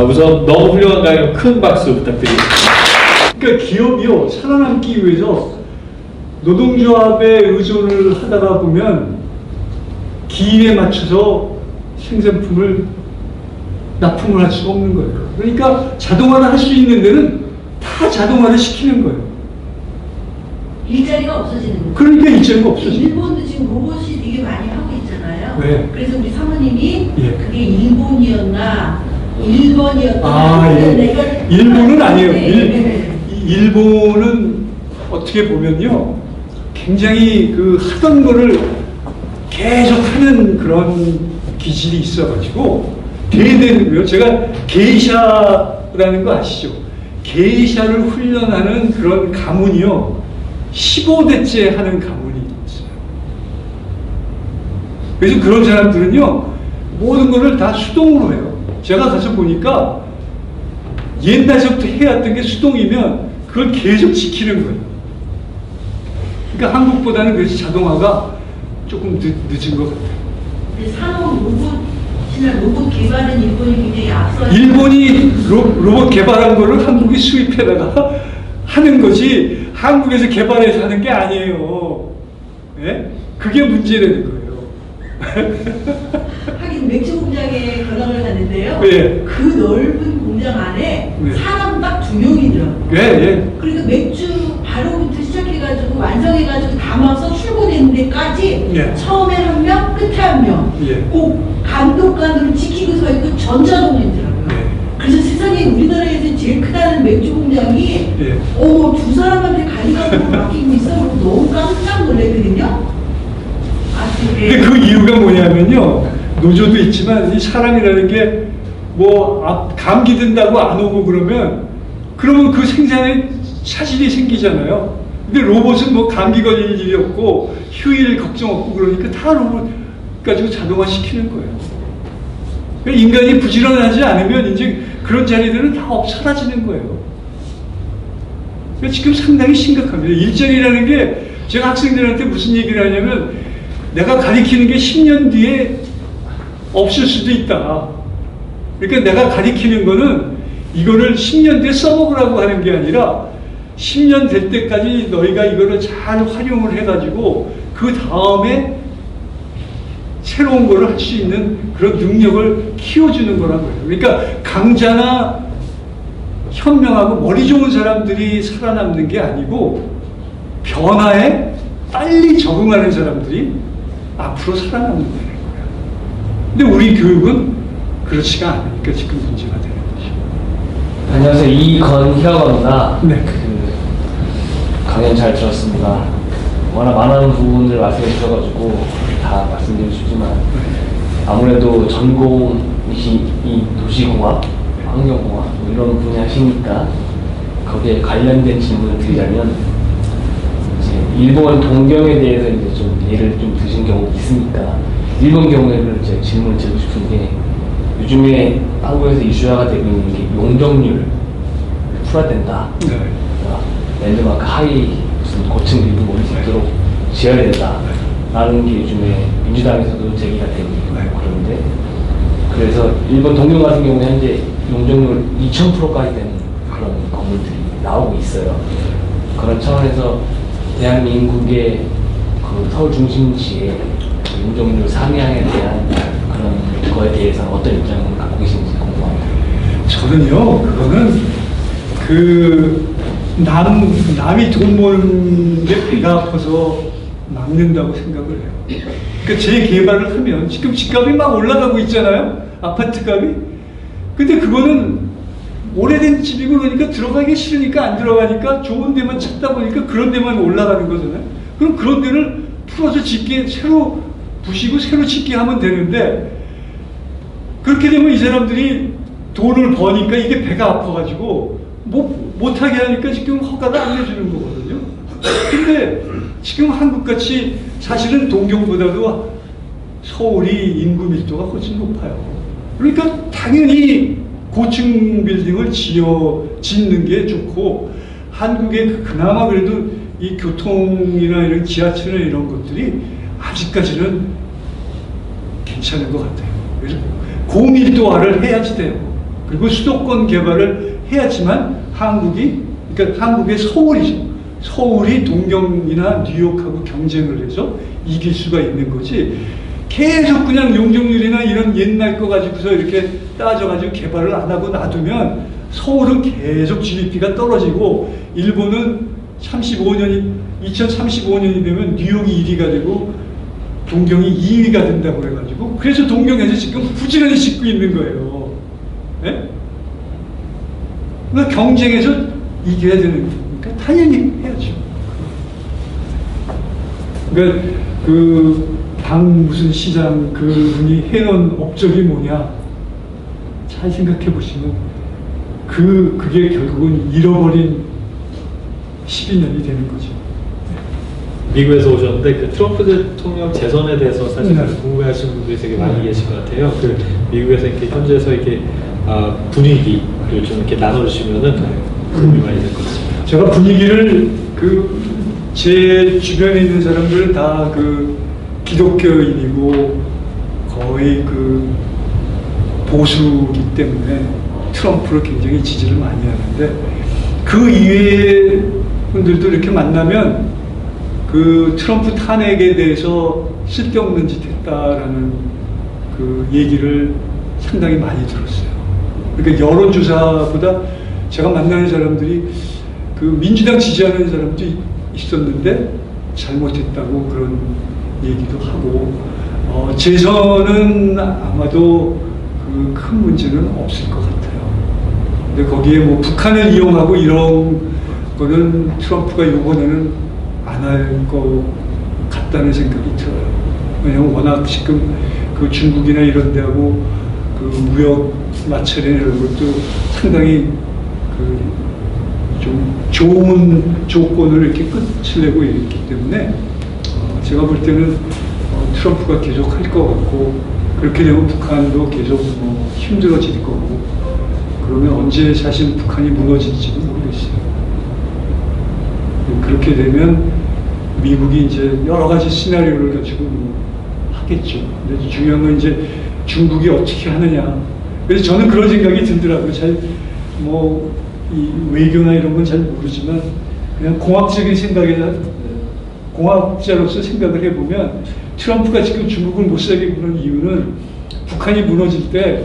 우선 너무 훌륭한 강의 큰 박수 부탁드립니다. 그러니까 기업이요, 살아남기 위해서 노동조합에 의존을 하다가 보면 기인에 맞춰서 생산품을 납품을 할 수가 없는 거예요. 그러니까 자동화를 할 수 있는 데는 다 자동화를 시키는 거예요. 일자리가 없어지는 거예요. 그러니까 일자리가 없어지는 거예요. 일본도 지금 로봇이 되게 많이 하고 있잖아요. 네. 그래서 우리 사모님이 예. 그게 일본이었나 1번이었나 예. 일본은 아니에요. 네. 일본은 어떻게 보면요, 굉장히 하던 거를 계속 하는 그런 기질이 있어가지고 대대는 거예요. 제가 게이샤라는 거 아시죠? 게이샤를 훈련하는 그런 가문이요, 15대째 하는 가문이 있어요. 그래서 그런 사람들은요, 모든 거를 다 수동으로 해요. 제가 가서 보니까 옛날부터 해왔던 게 수동이면 그걸 계속 지키는 거예요. 그러니까 한국보다는 그래서 자동화가 조금 늦은 것 같아요. 근데 산업 로봇이나 로봇 개발은 일본이 굉장히 앞서. 일본이 로봇 개발한 거를 한국이 수입해다가 하는 거지 한국에서 개발해서 하는 게 아니에요. 예? 그게 문제라는 거예요. 하긴 맥주 공장에 견학을 갔는데요. 예. 그 넓은 공장 안에 네. 사람 딱 2명이더라고요. 예, 예. 그러니까 맥주 바로부터 시작해가지고 완성해가지고 담아서 출고되는 데까지 예. 처음에 한 명, 끝에 한 명. 예. 꼭 감독관으로 지키고 서 있고 전자동이더라고요. 예. 그래서 세상에 우리나라에서 제일 크다는 맥주 공장이 예. 두 사람한테 관리감독을 맡기고 있어. 너무 깜짝 놀랐거든요. 근데 그 이유가 뭐냐면요, 노조도 있지만 이 사람이라는 게 뭐 감기 든다고 안 오고 그러면 그 생산에 차질이 생기잖아요. 근데 로봇은 뭐 감기 걸릴 일이 없고 휴일 걱정 없고 그러니까 다 로봇 가지고 자동화 시키는 거예요. 그러니까 인간이 부지런하지 않으면 이제 그런 자리들은 다 사라지는 거예요. 그러니까 지금 상당히 심각합니다. 일자리라는 게 제가 학생들한테 무슨 얘기를 하냐면 내가 가리키는 게 10년 뒤에 없을 수도 있다. 그러니까 내가 가리키는 거는 이거를 10년 뒤에 써먹으라고 하는 게 아니라 10년 될 때까지 너희가 이거를 잘 활용을 해가지고 그 다음에 새로운 거를 할 수 있는 그런 능력을 키워주는 거란 거예요. 그러니까 강자나 현명하고 머리 좋은 사람들이 살아남는 게 아니고 변화에 빨리 적응하는 사람들이 앞으로 살아남는다는 거예요. 근데 우리 교육은 그렇지가 않으니까 지금 문제가 되는 거죠. 안녕하세요. 이건혁입니다. 네. 강연 잘 들었습니다. 워낙 많은 부분을 말씀해 주셔가지고 다 말씀드리고 싶지만 아무래도 전공이 이 도시공학, 환경공학 뭐 이런 분야 하시니까 거기에 관련된 질문을 드리자면 이제 일본 동경에 대해서 이제 좀 예를 좀 드신 경우가 있으니까 일본 경우에는 이제 질문을 드리고 싶은 게 요즘에 한국에서 이슈화가 되고 있는 게 용적률을 풀어야 된다. 네. 랜드마크 하이 무슨 고층 빌딩 올릴 수 있도록 지어야 된다. 라는 게 요즘에 민주당에서도 제기가 되고 있고 그런데 그래서 일본 동경 같은 경우는 현재 용적률 2000%까지 되는 그런 건물들이 나오고 있어요. 그런 차원에서 대한민국의 그 서울 중심지의 용적률 상향에 대한 그런 거에 대해서는 어떤 입장을 갖고 계신지 궁금합니다. 저는요, 그거는 남이 돈 모는 게 배가 아파서 막는다고 생각을 해요. 그러니까 재개발을 하면 지금 집값이 막 올라가고 있잖아요. 아파트 값이. 근데 그거는 오래된 집이고 그러니까 들어가기 싫으니까 안 들어가니까 좋은 데만 찾다 보니까 그런 데만 올라가는 거잖아요. 그럼 그런 데를 풀어서 짓게 새로 부시고 새로 짓게 하면 되는데 그렇게 되면 이 사람들이 돈을 버니까 이게 배가 아파가지고 못하게 하니까 지금 허가를 안 내주는 거거든요. 근데 지금 한국같이 사실은 동경보다도 서울이 인구 밀도가 훨씬 높아요. 그러니까 당연히 고층 빌딩을 짓는 게 좋고 한국의 그나마 그래도 이 교통이나 이런 지하철이나 이런 것들이 아직까지는 괜찮은 것 같아요. 그래서 고밀도화를 해야지 돼요. 그리고 수도권 개발을 해야지만 그러니까 한국의 서울이 동경이나 뉴욕하고 경쟁을 해서 이길 수가 있는 거지. 계속 그냥 용적률이나 이런 옛날 거 가지고서 이렇게 따져가지고 개발을 안 하고 놔두면 서울은 계속 GDP가 떨어지고 일본은 2035년이 되면 뉴욕이 1위가 되고 동경이 2위가 된다고 그래가지고 그래서 동경에서 지금 부지런히 짓고 있는 거예요. 네? 그러니까 경쟁에서 이겨야 되는 거니까 당연히 해야죠. 그러니까 무슨 시장 그분이 해놓은 업적이 뭐냐 잘 생각해 보시면 그게 결국은 잃어버린 12년이 되는 거죠. 미국에서 오셨는데 그 트럼프 대통령 재선에 대해서 사실 네. 궁금해하시는 분들이 되게 많이 계신 것 같아요. 그 미국에서 이렇게 현지에서 이렇게 분위기를 좀 이렇게 나눠주시면은 도움이 많이 될 것 같습니다. 제가 분위기를 제 주변에 있는 사람들은 다 기독교인이고 거의 보수기 때문에 트럼프를 굉장히 지지를 많이 하는데 그 이외의 분들도 이렇게 만나면 트럼프 탄핵에 대해서 쓸데없는 짓 했다라는 얘기를 상당히 많이 들었어요. 그러니까 여론조사보다 제가 만나는 사람들이 민주당 지지하는 사람도 있었는데 잘못했다고 그런 얘기도 하고 재선은 아마도 큰 문제는 없을 것 같아요. 근데 거기에 뭐 북한을 이용하고 이런 거는 트럼프가 이번에는 안 할 것 같다는 생각이 들어요. 왜냐하면 워낙 지금 중국이나 이런 데하고 무역 마찰이나 이런 것도 상당히 좀 좋은 조건을 이렇게 끝을내고 있기 때문에 제가 볼 때는 트럼프가 계속 할 것 같고 그렇게 되면 북한도 계속 힘들어질 거고 그러면 언제 사실 북한이 무너질지도 모르겠어요. 그렇게 되면 미국이 이제 여러 가지 시나리오를 가지고 하겠죠. 근데 중요한 건 이제 중국이 어떻게 하느냐. 그래서 저는 그런 생각이 들더라고요. 뭐 이 외교나 이런 건 잘 모르지만 그냥 공학적인 공학자로서 생각을 해보면 트럼프가 지금 중국을 못 살게 구는 이유는 북한이 무너질 때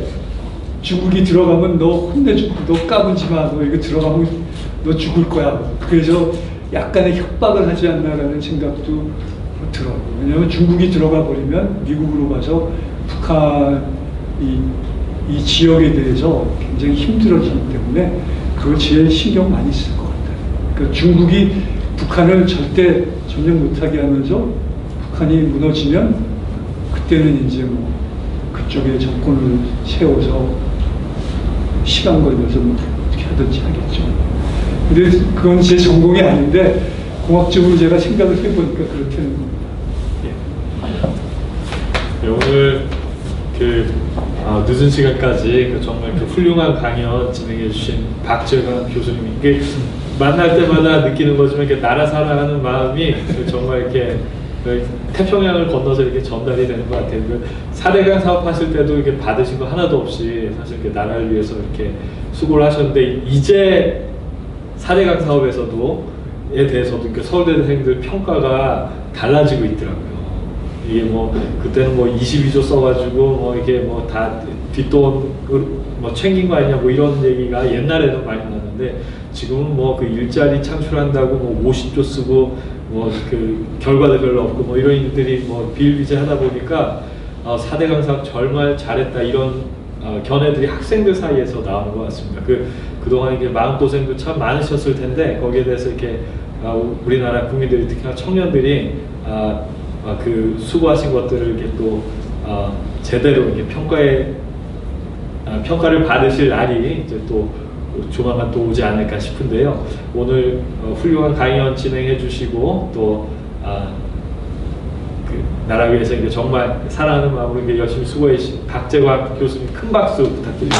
중국이 들어가면 너 혼내주고 너 까불지 마, 너 이거 들어가면 너 죽을 거야. 그래서 약간의 협박을 하지 않나라는 생각도 들어요. 왜냐하면 중국이 들어가 버리면 미국으로 가서 북한 이 지역에 대해서 굉장히 힘들어지기 때문에 그걸 제일 신경 많이 쓸 것 같아요. 그러니까 중국이 북한을 절대 점령 못하게 하면서 북한이 무너지면 그때는 이제 뭐 그쪽에 정권을 세워서 시간 걸려서 뭐 어떻게 하든지 하겠죠. 근데 그건 제 전공이 아닌데 공학적으로 제가 생각을 해보니까 그렇게 되는 겁니다. 네, 오늘 늦은 시간까지 정말 훌륭한 강연 진행해 주신 박재관 교수님, 이게 만날 때마다 느끼는 거지만 이렇게 나라 사랑하는 마음이 정말 이렇게 태평양을 건너서 이렇게 전달이 되는 것 같아요. 4대강 사업하실 때도 이렇게 받으신 거 하나도 없이 사실 이렇게 나라를 위해서 이렇게 수고를 하셨는데, 이제 4대강 사업에서도에 대해서도 서울대생들 평가가 달라지고 있더라고요. 이게 뭐 그때는 뭐 22조 써가지고 뭐 이게 뭐 다 뒷돈 뭐 챙긴 거 아니냐 뭐 이런 얘기가 옛날에는 많이 났는데, 지금은 뭐 그 일자리 창출한다고 뭐 50조 쓰고 뭐 그 결과도 별로 없고 뭐 이런 일들이 뭐 비일비재하다 보니까 4대강 사업 정말 잘했다 이런 견해들이 학생들 사이에서 나오는 것 같습니다. 그동안 이게 마음고생도 참 많으셨을 텐데 거기에 대해서 이렇게 우리나라 국민들이, 특히나 청년들이 그 수고하신 것들을 이렇게 또 제대로 이렇게 평가를 받으실 날이 이제 또 조만간 또 오지 않을까 싶은데요. 오늘 훌륭한 강연 진행해 주시고 또 그 나라 위해서 이제 정말 사랑하는 마음으로 이렇게 열심히 수고해 주신 박재관 교수님 큰 박수 부탁드립니다.